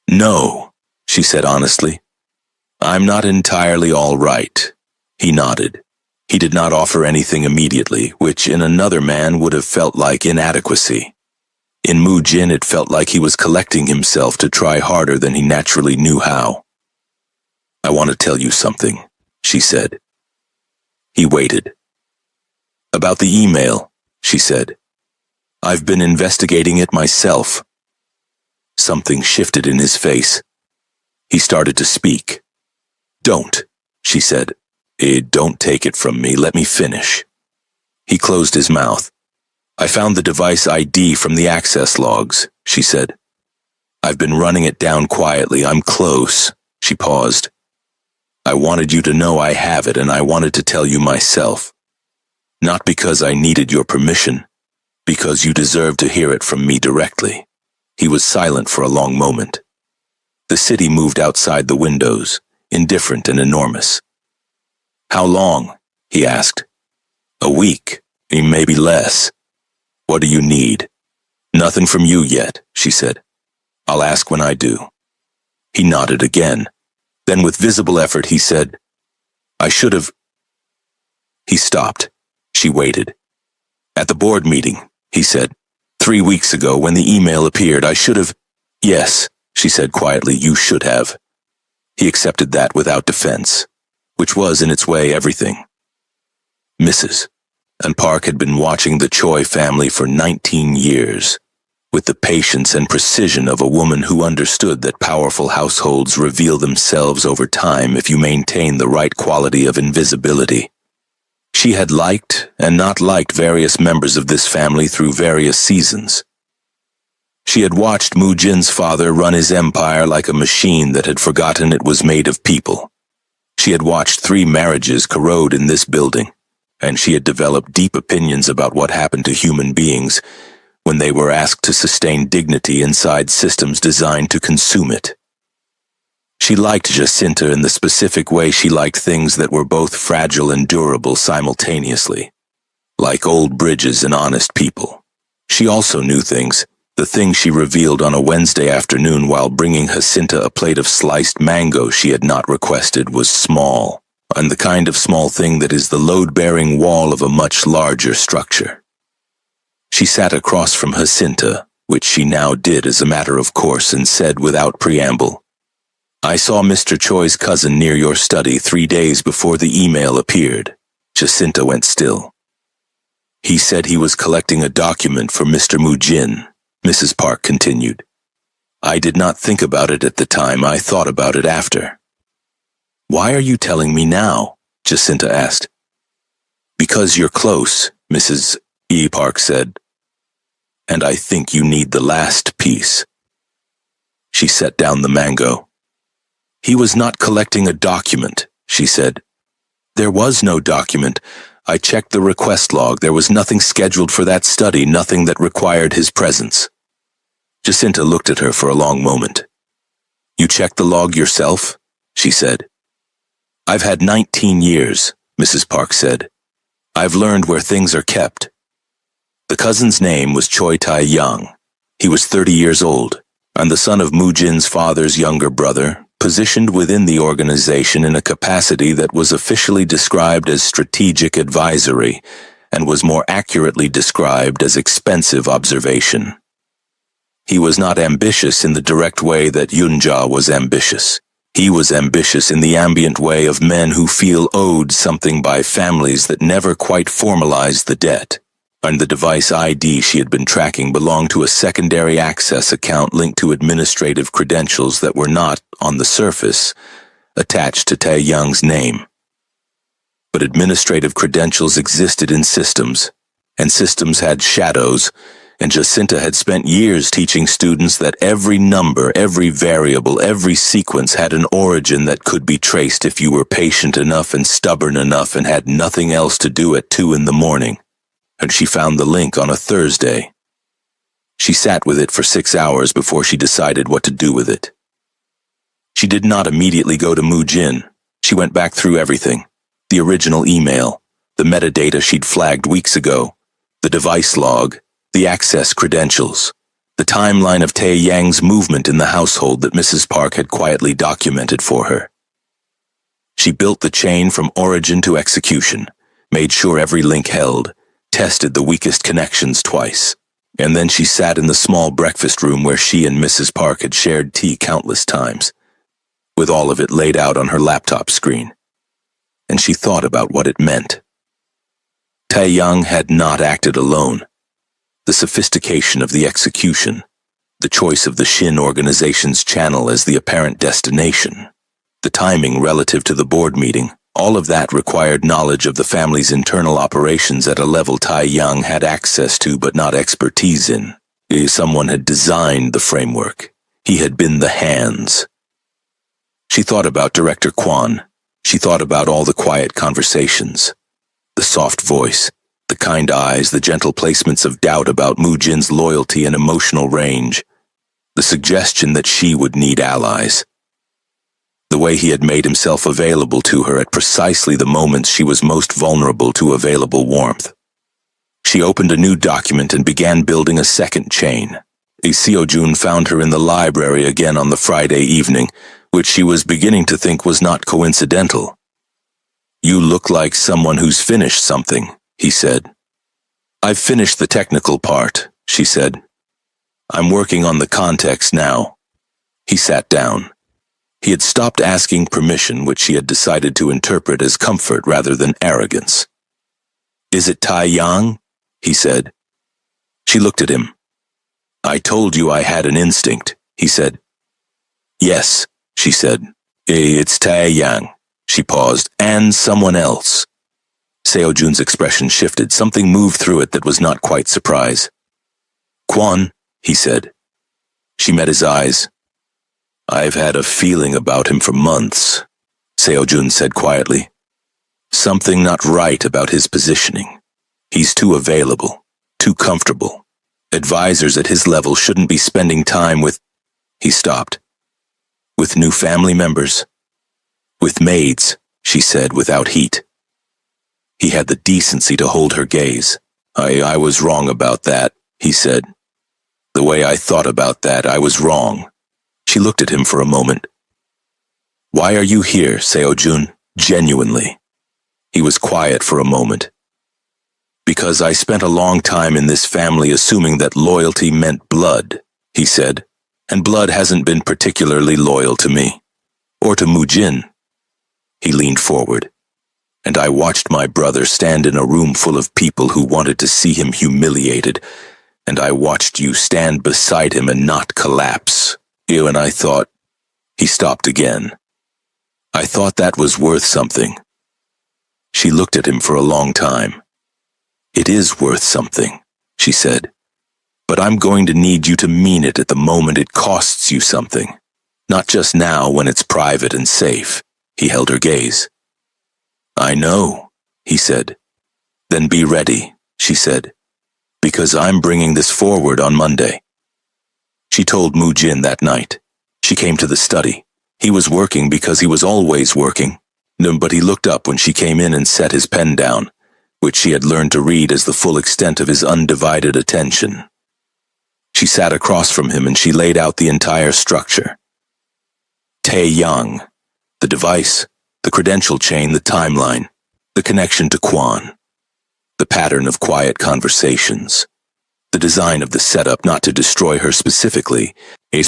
"No," she said honestly. "I'm not entirely all right." He nodded. He did not offer anything immediately, which in another man would have felt like inadequacy. In Mujin, it felt like he was collecting himself to try harder than he naturally knew how. "I want to tell you something," she said. He waited. "About the email," she said. "I've been investigating it myself." Something shifted in his face. He started to speak. "Don't," she said. "Don't take it from me. Let me finish." He closed his mouth. "I found the device ID from the access logs," she said. "I've been running it down quietly. I'm close." She paused. "I wanted you to know I have it, and I wanted to tell you myself. Not because I needed your permission, because you deserve to hear it from me directly." He was silent for a long moment. The city moved outside the windows, indifferent and enormous. "How long?" he asked. "A week, maybe less." "What do you need?" "Nothing from you yet," she said. "I'll ask when I do." He nodded again. Then with visible effort he said, "I should have..." He stopped. She waited. "At the board meeting," he said, 3 weeks ago when the email appeared, I should have..." "Yes," she said quietly, "you should have." He accepted that without defense, which was in its way everything. Mrs. and Park had been watching the Choi family for 19 years, with the patience and precision of a woman who understood that powerful households reveal themselves over time if you maintain the right quality of invisibility. She had liked and not liked various members of this family through various seasons. She had watched Mu Jin's father run his empire like a machine that had forgotten it was made of people. She had watched 3 marriages corrode in this building, and she had developed deep opinions about what happened to human beings when they were asked to sustain dignity inside systems designed to consume it. She liked Jacinta in the specific way she liked things that were both fragile and durable simultaneously, like old bridges and honest people. She also knew things. The thing she revealed on a Wednesday afternoon while bringing Jacinta a plate of sliced mango she had not requested was small, and the kind of small thing that is the load-bearing wall of a much larger structure. She sat across from Jacinta, which she now did as a matter of course, and said without preamble, "I saw Mr. Choi's cousin near your study 3 days before the email appeared." Jacinta went still. "He said he was collecting a document for Mr. Mu Jin," Mrs. Park continued. "I did not think about it at the time, I thought about it after." "Why are you telling me now?" Jacinta asked. "Because you're close," Mrs. E. Park said. "And I think you need the last piece." She set down the mango. "He was not collecting a document," she said. "There was no document. I checked the request log. There was nothing scheduled for that study, nothing that required his presence." Jacinta looked at her for a long moment. "You checked the log yourself?" she said. "I've had 19 years, Mrs. Park said. "I've learned where things are kept." The cousin's name was Choi Tai-young. He was 30 years old, and the son of Mu Jin's father's younger brother, positioned within the organization in a capacity that was officially described as strategic advisory and was more accurately described as expensive observation. He was not ambitious in the direct way that Yunja was ambitious. He was ambitious in the ambient way of men who feel owed something by families that never quite formalized the debt, and the device ID she had been tracking belonged to a secondary access account linked to administrative credentials that were not, on the surface, attached to Tae-young's name. But administrative credentials existed in systems, and systems had shadows, and Jacinta had spent years teaching students that every number, every variable, every sequence had an origin that could be traced if you were patient enough and stubborn enough and had nothing else to do at 2 in the morning. And she found the link on a Thursday. She sat with it for 6 hours before she decided what to do with it. She did not immediately go to Mu Jin. She went back through everything. The original email, the metadata she'd flagged weeks ago, the device log, the access credentials, the timeline of Tae-yang's movement in the household that Mrs. Park had quietly documented for her. She built the chain from origin to execution, made sure every link held, tested the weakest connections twice, and then she sat in the small breakfast room where she and Mrs. Park had shared tea countless times, with all of it laid out on her laptop screen. And she thought about what it meant. Tae-young had not acted alone. The sophistication of the execution, the choice of the Shin organization's channel as the apparent destination, the timing relative to the board meeting, all of that required knowledge of the family's internal operations at a level Tae-young had access to but not expertise in. Someone had designed the framework. He had been the hands. She thought about Director Kwan. She thought about all the quiet conversations, the soft voice, the kind eyes, the gentle placements of doubt about Mu Jin's loyalty and emotional range, the suggestion that she would need allies, the way he had made himself available to her at precisely the moments she was most vulnerable to available warmth. She opened a new document and began building a second chain. Seojun found her in the library again on the Friday evening, which she was beginning to think was not coincidental. "You look like someone who's finished something," he said. "I've finished the technical part," she said. "I'm working on the context now." He sat down. He had stopped asking permission, which she had decided to interpret as comfort rather than arrogance. "Is it Tae-young?" he said. She looked at him. "I told you I had an instinct," he said. "Yes," she said. "It's Tae-young." She paused. "And someone else." Seo-jun's expression shifted. Something moved through it that was not quite surprise. "Kwon," he said. She met his eyes. "I've had a feeling about him for months," Seo-jun said quietly. "Something not right about his positioning. He's too available, too comfortable. Advisors at his level shouldn't be spending time with—" He stopped. "With new family members?" "With maids," she said without heat. He had the decency to hold her gaze. I was wrong about that," he said. "The way I thought about that, I was wrong." She looked at him for a moment. "Why are you here, Seo-jun? Genuinely." He was quiet for a moment. "Because I spent a long time in this family assuming that loyalty meant blood," he said, "and blood hasn't been particularly loyal to me. Or to Mujin." He leaned forward. "And I watched my brother stand in a room full of people who wanted to see him humiliated, and I watched you stand beside him and not collapse. And I thought—" He stopped again. "I thought that was worth something." She looked at him for a long time. "It is worth something," she said. "But I'm going to need you to mean it at the moment it costs you something. Not just now when it's private and safe." He held her gaze. "I know," he said. "Then be ready," she said. "Because I'm bringing this forward on Monday." She told Mujin that night. She came to the study. He was working because he was always working. But he looked up when she came in and set his pen down, which she had learned to read as the full extent of his undivided attention. She sat across from him and she laid out the entire structure. Tae-young, the device, the credential chain, the timeline, the connection to Kwon, the pattern of quiet conversations, the design of the setup not to destroy her specifically,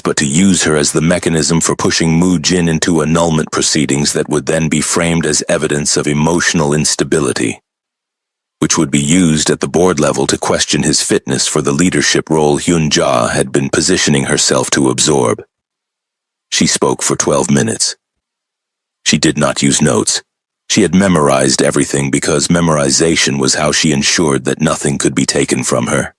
but to use her as the mechanism for pushing Mujin into annulment proceedings that would then be framed as evidence of emotional instability, which would be used at the board level to question his fitness for the leadership role Hyun-ja had been positioning herself to absorb. She spoke for 12 minutes. She did not use notes. She had memorized everything because memorization was how she ensured that nothing could be taken from her.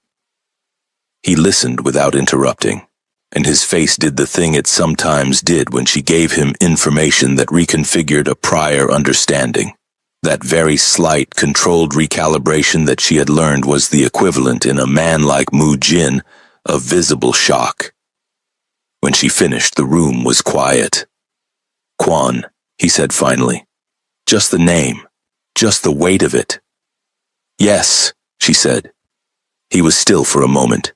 He listened without interrupting, and his face did the thing it sometimes did when she gave him information that reconfigured a prior understanding. That very slight, controlled recalibration that she had learned was the equivalent in a man like Mujin of visible shock. When she finished, the room was quiet. "Kwon," he said finally. "Just the name, just the weight of it." "Yes," she said. He was still for a moment.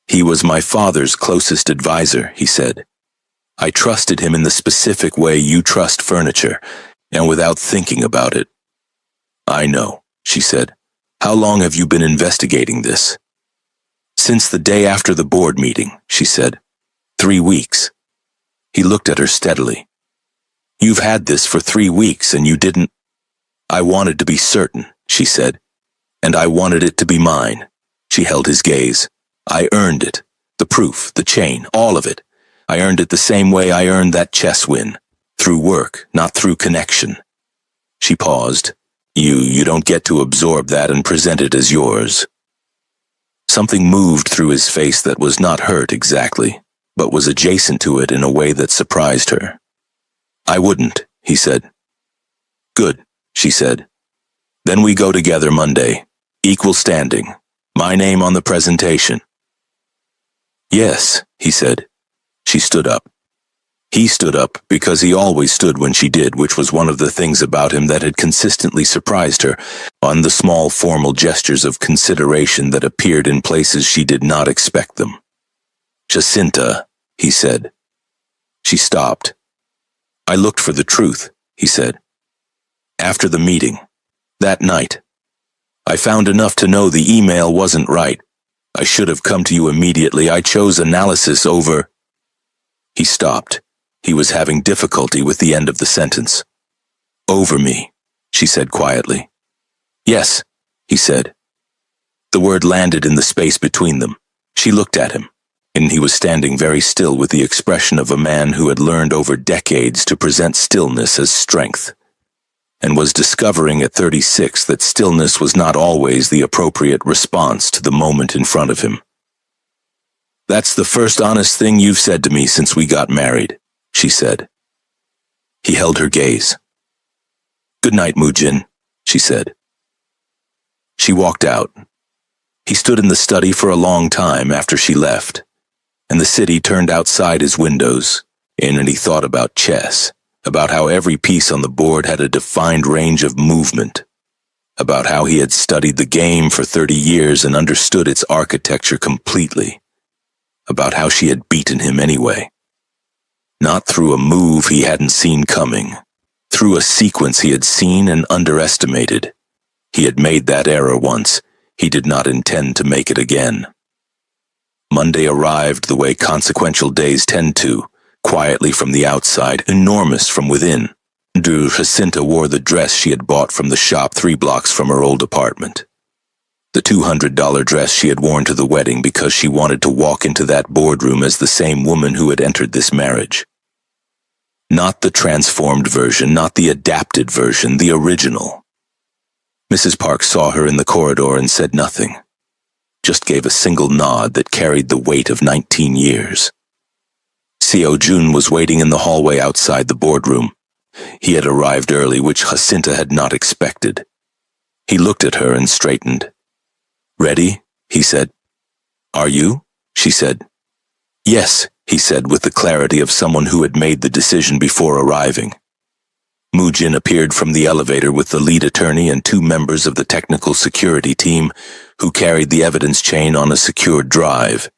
"He was my father's closest advisor," he said. "I trusted him in the specific way you trust furniture, and without thinking about it." "I know," she said. "How long have you been investigating this?" "Since the day after the board meeting," she said. 3 weeks. He looked at her steadily. "You've had this for 3 weeks and you didn't—" "I wanted to be certain," she said. "And I wanted it to be mine." She held his gaze. "I earned it. The proof, the chain, all of it. I earned it the same way I earned that chess win. Through work, not through connection." She paused. You don't get to absorb that and present it as yours." Something moved through his face that was not hurt exactly, but was adjacent to it in a way that surprised her. "I wouldn't," he said. "Good," she said. "Then we go together Monday. Equal standing. My name on the presentation." "Yes," he said. She stood up. He stood up because he always stood when she did, which was one of the things about him that had consistently surprised her, on the small formal gestures of consideration that appeared in places she did not expect them. "Jacinta," he said. She stopped. "I looked for the truth," he said. "After the meeting. That night. I found enough to know the email wasn't right. I should have come to you immediately. I chose analysis over—" He stopped. He was having difficulty with the end of the sentence. "Over me," she said quietly. "Yes," he said. The word landed in the space between them. She looked at him, and he was standing very still with the expression of a man who had learned over decades to present stillness as strength. and was discovering at 36 that stillness was not always the appropriate response to the moment in front of him. "That's the first honest thing you've said to me since we got married," she said. He held her gaze. "Good night, Mujin," she said. She walked out. He stood in the study for a long time after she left, and the city turned outside his windows, and he thought about chess, about how every piece on the board had a defined range of movement, about how he had studied the game for 30 years and understood its architecture completely, about how she had beaten him anyway. Not through a move he hadn't seen coming, through a sequence he had seen and underestimated. He had made that error once. He did not intend to make it again. Monday arrived the way consequential days tend to, quietly from the outside, enormous from within. Jacinta wore the dress she had bought from the shop 3 blocks from her old apartment. The $200 dress she had worn to the wedding because she wanted to walk into that boardroom as the same woman who had entered this marriage. Not the transformed version, not the adapted version, the original. Mrs. Park saw her in the corridor and said nothing, just gave a single nod that carried the weight of 19 years. Seo Jun was waiting in the hallway outside the boardroom. He had arrived early, which Jacinta had not expected. He looked at her and straightened. "Ready?" he said. "Are you?" she said. "Yes," he said with the clarity of someone who had made the decision before arriving. Mujin appeared from the elevator with the lead attorney and 2 members of the technical security team who carried the evidence chain on a secured drive.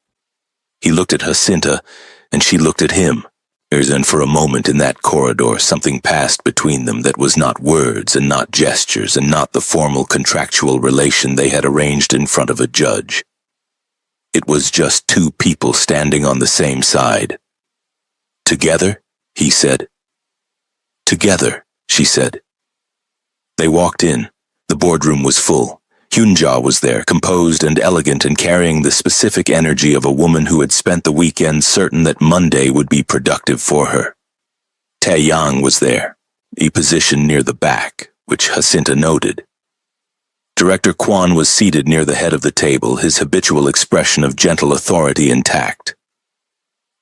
He looked at Jacinta, and she looked at him. And for a moment in that corridor, something passed between them that was not words and not gestures and not the formal contractual relation they had arranged in front of a judge. It was just 2 people standing on the same side. "Together?" he said. "Together," she said. They walked in. The boardroom was full. Hyunja was there, composed and elegant and carrying the specific energy of a woman who had spent the weekend certain that Monday would be productive for her. Taeyang was there, a position near the back, which Jacinta noted. Director Kwan was seated near the head of the table, his habitual expression of gentle authority intact.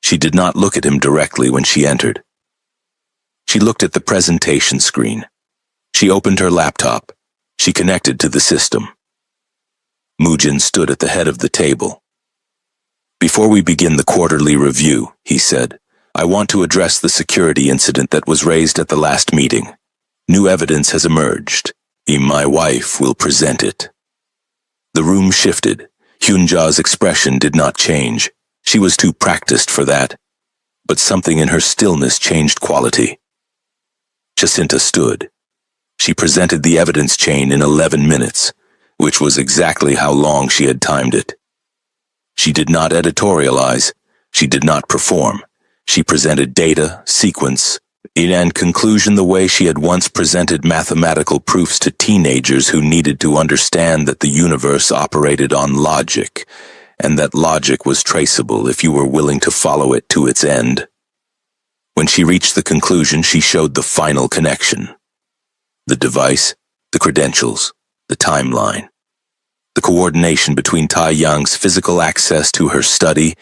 She did not look at him directly when she entered. She looked at the presentation screen. She opened her laptop. She connected to the system. Mujin stood at the head of the table. "Before we begin the quarterly review," he said, "I want to address the security incident that was raised at the last meeting. New evidence has emerged. My wife will present it." The room shifted. Hyunja's expression did not change. She was too practiced for that. But something in her stillness changed quality. Jacinta stood. She presented the evidence chain in 11 minutes, which was exactly how long she had timed it. She did not editorialize. She did not perform. She presented data, sequence, and conclusion the way she had once presented mathematical proofs to teenagers who needed to understand that the universe operated on logic, and that logic was traceable if you were willing to follow it to its end. When she reached the conclusion, she showed the final connection. The device, the credentials, the timeline. The coordination between Taeyang's physical access to her study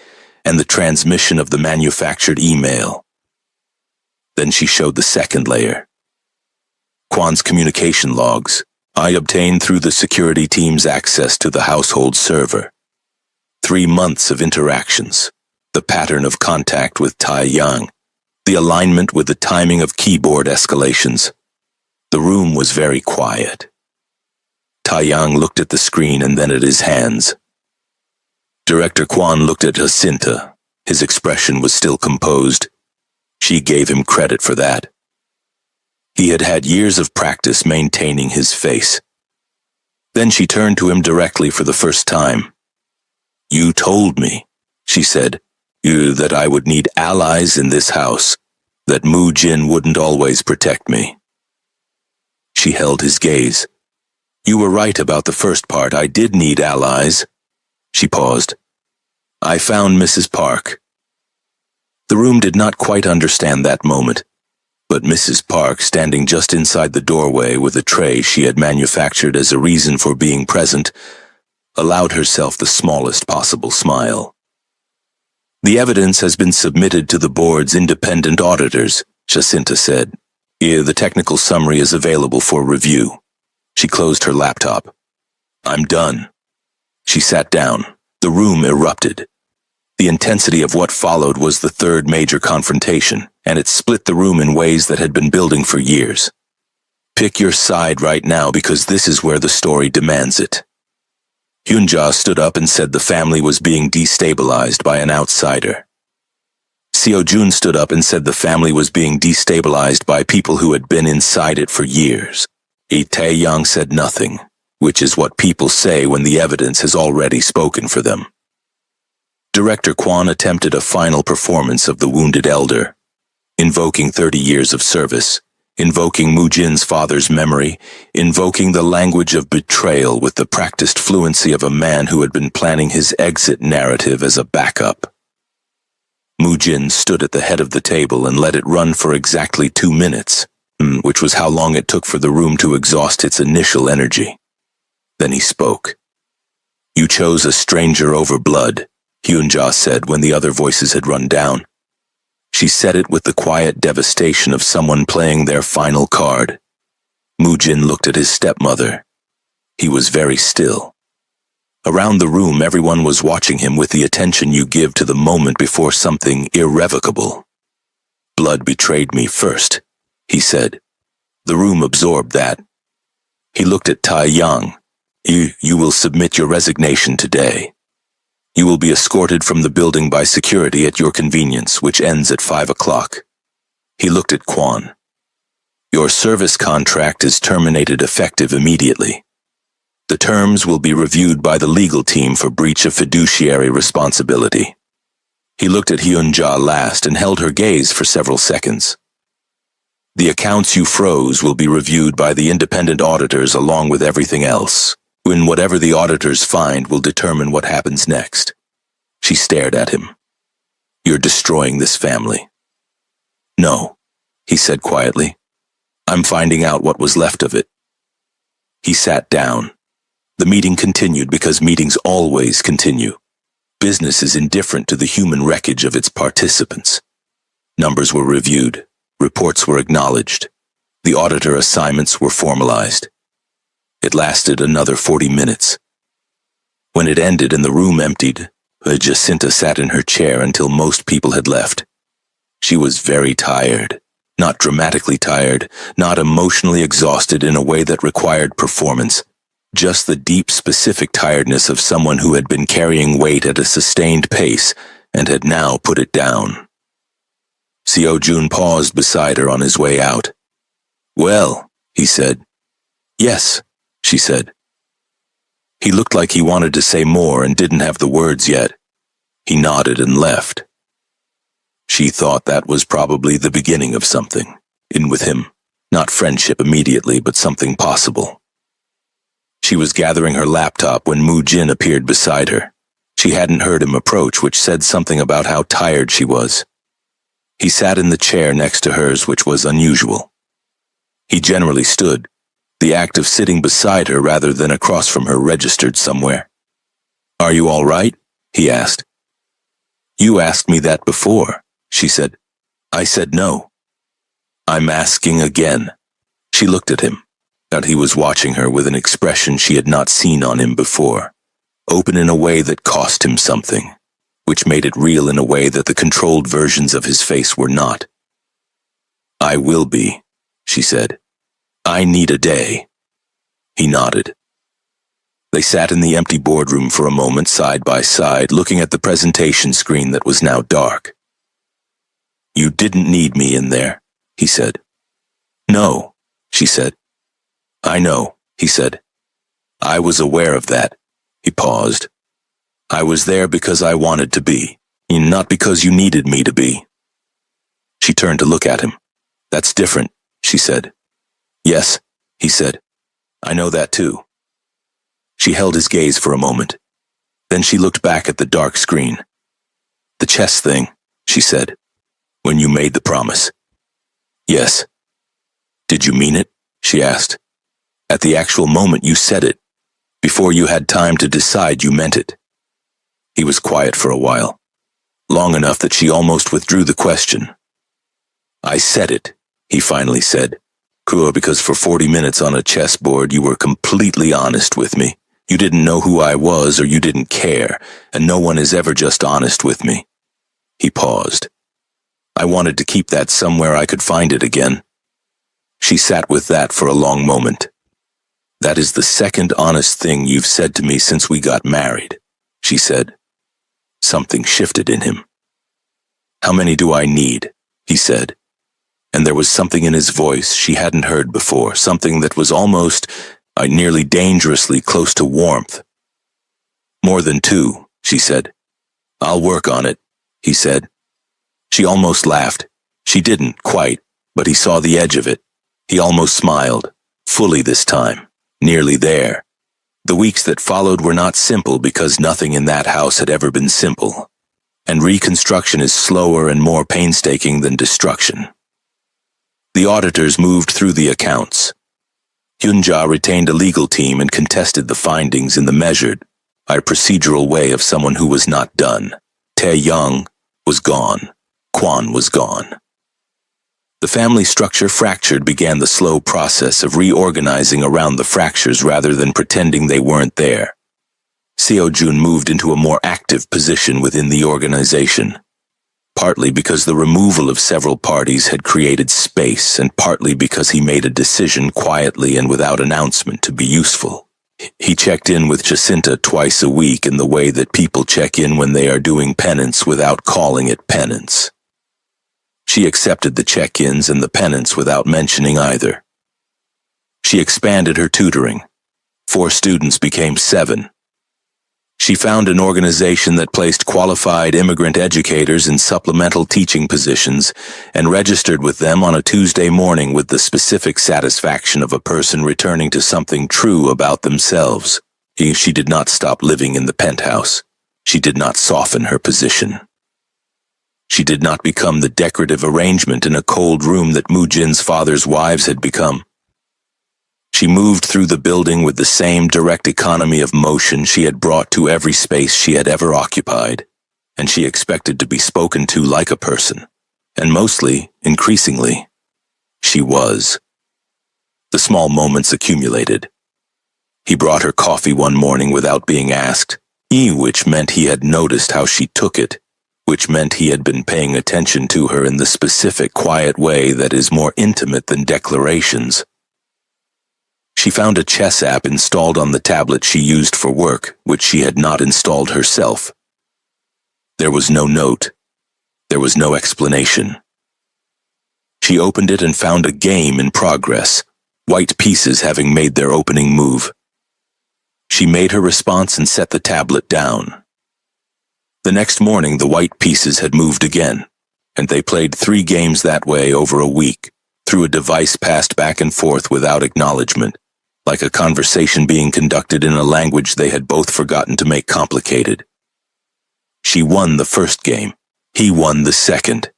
and the transmission of the manufactured email. Then she showed the second layer. Kwan's communication logs. I obtained through the security team's access to the household server. 3 months of interactions. The pattern of contact with Taeyang. The alignment with the timing of keyboard escalations. The room was very quiet. Taeyang looked at the screen and then at his hands. Director Kwan looked at Jacinta. His expression was still composed. She gave him credit for that. He had had years of practice maintaining his face. Then she turned to him directly for the first time. "You told me," she said, "that I would need allies in this house, that Mujin wouldn't always protect me." She held his gaze. "You were right about the first part. I did need allies." She paused. "I found Mrs. Park." The room did not quite understand that moment, But Mrs. Park, standing just inside the doorway with a tray she had manufactured as a reason for being present, allowed herself the smallest possible smile. "The evidence has been submitted to the board's independent auditors," Jacinta said. "Here, the technical summary is available for review." She closed her laptop. "I'm done." She sat down. The room erupted. The intensity of what followed was the third major confrontation, and it split the room in ways that had been building for years. "Pick your side right now, because this is where the story demands it." Hyunja stood up and said the family was being destabilized by an outsider. Seo-jun stood up and said the family was being destabilized by people who had been inside it for years. Lee Tae-young said nothing, which is what people say when the evidence has already spoken for them. Director Kwon attempted a final performance of The Wounded Elder, invoking 30 years of service, invoking Mujin's father's memory, invoking the language of betrayal with the practiced fluency of a man who had been planning his exit narrative as a backup. Mujin stood at the head of the table and let it run for exactly 2 minutes, which was how long it took for the room to exhaust its initial energy. Then he spoke. "You chose a stranger over blood," Hyunja said when the other voices had run down. She said it with the quiet devastation of someone playing their final card. Mujin looked at his stepmother. He was very still. Around the room, everyone was watching him with the attention you give to the moment before something irrevocable. "Blood betrayed me first," he said. The room absorbed that. He looked at Tae-young. You will submit your resignation today. You will be escorted from the building by security at your convenience, which ends at 5 o'clock. He looked at Kwon. Your service contract is terminated effective immediately. The terms will be reviewed by the legal team for breach of fiduciary responsibility. He looked at Hyunja last and held her gaze for several seconds. The accounts you froze will be reviewed by the independent auditors along with everything else. When whatever the auditors find will determine what happens next. She stared at him. You're destroying this family. No, he said quietly. I'm finding out what was left of it. He sat down. The meeting continued because meetings always continue. Business is indifferent to the human wreckage of its participants. Numbers were reviewed. Reports were acknowledged. The auditor assignments were formalized. It lasted another 40 minutes. When it ended and the room emptied, Jacinta sat in her chair until most people had left. She was very tired. Not dramatically tired, not emotionally exhausted in a way that required performance. Just the deep, specific tiredness of someone who had been carrying weight at a sustained pace and had now put it down. Seo-jun paused beside her on his way out. Well, he said. Yes, she said. He looked like he wanted to say more and didn't have the words yet. He nodded and left. She thought that was probably the beginning of something, in with him. Not friendship immediately, but something possible. She was gathering her laptop when Mujin appeared beside her. She hadn't heard him approach, which said something about how tired she was. He sat in the chair next to hers, which was unusual. He generally stood. The act of sitting beside her rather than across from her registered somewhere. Are you all right? He asked. You asked me that before, she said. I said no. I'm asking again. She looked at him. That he was watching her with an expression she had not seen on him before, open in a way that cost him something, which made it real in a way that the controlled versions of his face were not. I will be, she said. I need a day. He nodded. They sat in the empty boardroom for a moment side by side, looking at the presentation screen that was now dark. You didn't need me in there, he said. No, she said. I know, he said. I was aware of that. He paused. I was there because I wanted to be, not because you needed me to be. She turned to look at him. That's different, she said. Yes, he said. I know that too. She held his gaze for a moment. Then she looked back at the dark screen. The chess thing, she said, when you made the promise. Yes. Did you mean it? She asked. At the actual moment you said it. Before you had time to decide you meant it. He was quiet for a while, long enough that she almost withdrew the question. I said it, he finally said. Because for 40 minutes on a chessboard you were completely honest with me. You didn't know who I was or you didn't care, and no one is ever just honest with me. He paused. I wanted to keep that somewhere I could find it again. She sat with that for a long moment. That is the second honest thing you've said to me since we got married, she said. Something shifted in him. How many do I need? He said. And there was something in his voice she hadn't heard before, something that was almost, nearly dangerously close to warmth. More than 2, she said. I'll work on it, he said. She almost laughed. She didn't, quite, but he saw the edge of it. He almost smiled, fully this time, nearly there. The weeks that followed were not simple because nothing in that house had ever been simple. And reconstruction is slower and more painstaking than destruction. The auditors moved through the accounts. Hyunja retained a legal team and contested the findings in the measured, procedural way of someone who was not done. Tae-young was gone. Kwon was gone. The family structure fractured began the slow process of reorganizing around the fractures rather than pretending they weren't there. Seo-jun moved into a more active position within the organization, partly because the removal of several parties had created space and partly because he made a decision quietly and without announcement to be useful. He checked in with Jacinta twice a week in the way that people check in when they are doing penance without calling it penance. She accepted the check-ins and the penance without mentioning either. She expanded her tutoring. 4 students became 7. She found an organization that placed qualified immigrant educators in supplemental teaching positions and registered with them on a Tuesday morning with the specific satisfaction of a person returning to something true about themselves. She did not stop living in the penthouse. She did not soften her position. She did not become the decorative arrangement in a cold room that Moojin's father's wives had become. She moved through the building with the same direct economy of motion she had brought to every space she had ever occupied, and she expected to be spoken to like a person, and mostly, increasingly, she was. The small moments accumulated. He brought her coffee one morning without being asked, which meant he had noticed how she took it, which meant he had been paying attention to her in the specific, quiet way that is more intimate than declarations. She found a chess app installed on the tablet she used for work, which she had not installed herself. There was no note. There was no explanation. She opened it and found a game in progress, white pieces having made their opening move. She made her response and set the tablet down. The next morning, the white pieces had moved again, and they played 3 games that way over a week, through a device passed back and forth without acknowledgement, like a conversation being conducted in a language they had both forgotten to make complicated. She won the first game. He won the second.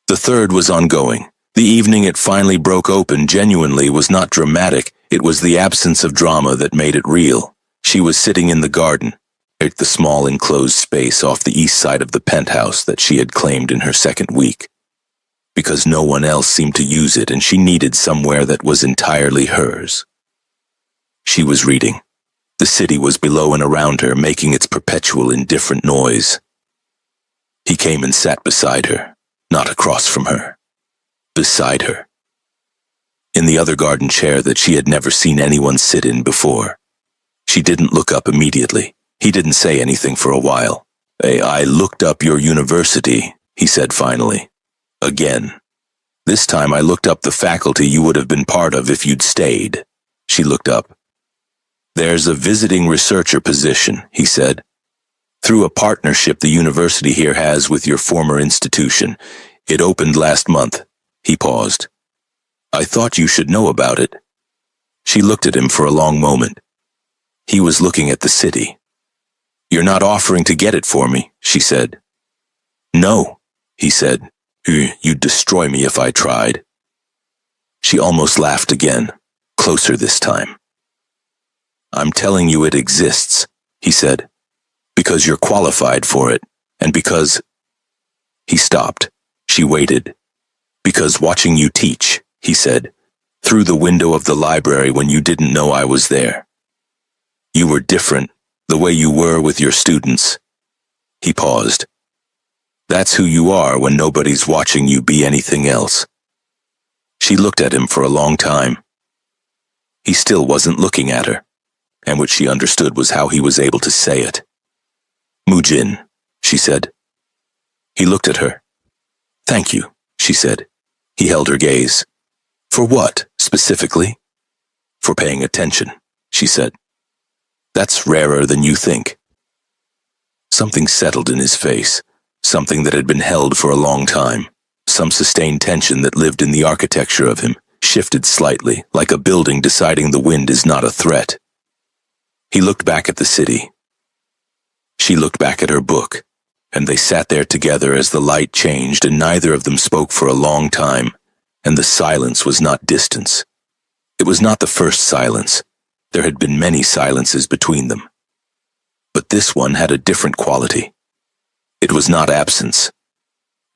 The third was ongoing. The evening it finally broke open genuinely was not dramatic. It was the absence of drama that made it real. She was sitting in the garden, at the small enclosed space off the east side of the penthouse that she had claimed in her second week, because no one else seemed to use it and she needed somewhere that was entirely hers. She was reading. The city was below and around her, making its perpetual indifferent noise. He came and sat beside her, not across from her. Beside her. In the other garden chair that she had never seen anyone sit in before. She didn't look up immediately. He didn't say anything for a while. I looked up your university, he said finally. Again. This time I looked up the faculty you would have been part of if you'd stayed. She looked up. There's a visiting researcher position, he said. Through a partnership the university here has with your former institution. It opened last month. He paused. I thought you should know about it. She looked at him for a long moment. He was looking at the city. You're not offering to get it for me, she said. No, he said. You'd destroy me if I tried. She almost laughed again, closer this time. I'm telling you it exists, he said, because you're qualified for it, and because... He stopped. She waited. Because watching you teach, he said, through the window of the library when you didn't know I was there. You were different, the way you were with your students. He paused. That's who you are when nobody's watching you be anything else. She looked at him for a long time. He still wasn't looking at her, and what she understood was how he was able to say it. Mujin, she said. He looked at her. Thank you, she said. He held her gaze. For what, specifically? For paying attention, she said. That's rarer than you think. Something settled in his face, something that had been held for a long time. Some sustained tension that lived in the architecture of him shifted slightly, like a building deciding the wind is not a threat. He looked back at the city. She looked back at her book, and they sat there together as the light changed, and neither of them spoke for a long time, and the silence was not distance. It was not the first silence. There had been many silences between them. But this one had a different quality. It was not absence.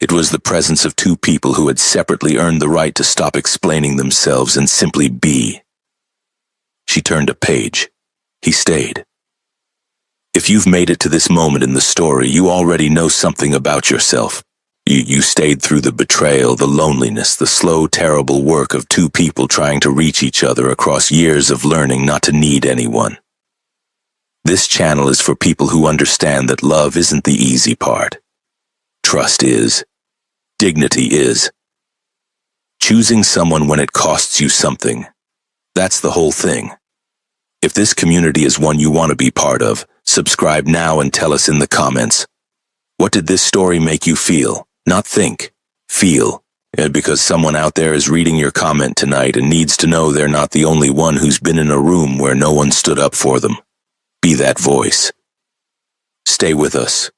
It was the presence of two people who had separately earned the right to stop explaining themselves and simply be. She turned a page. He stayed. If you've made it to this moment in the story, you already know something about yourself. You stayed through the betrayal, the loneliness, the slow, terrible work of two people trying to reach each other across years of learning not to need anyone. This channel is for people who understand that love isn't the easy part. Trust is. Dignity is. Choosing someone when it costs you something. That's the whole thing. If this community is one you want to be part of, subscribe now and tell us in the comments. What did this story make you feel? Not think. Feel. Because someone out there is reading your comment tonight and needs to know they're not the only one who's been in a room where no one stood up for them. Be that voice. Stay with us.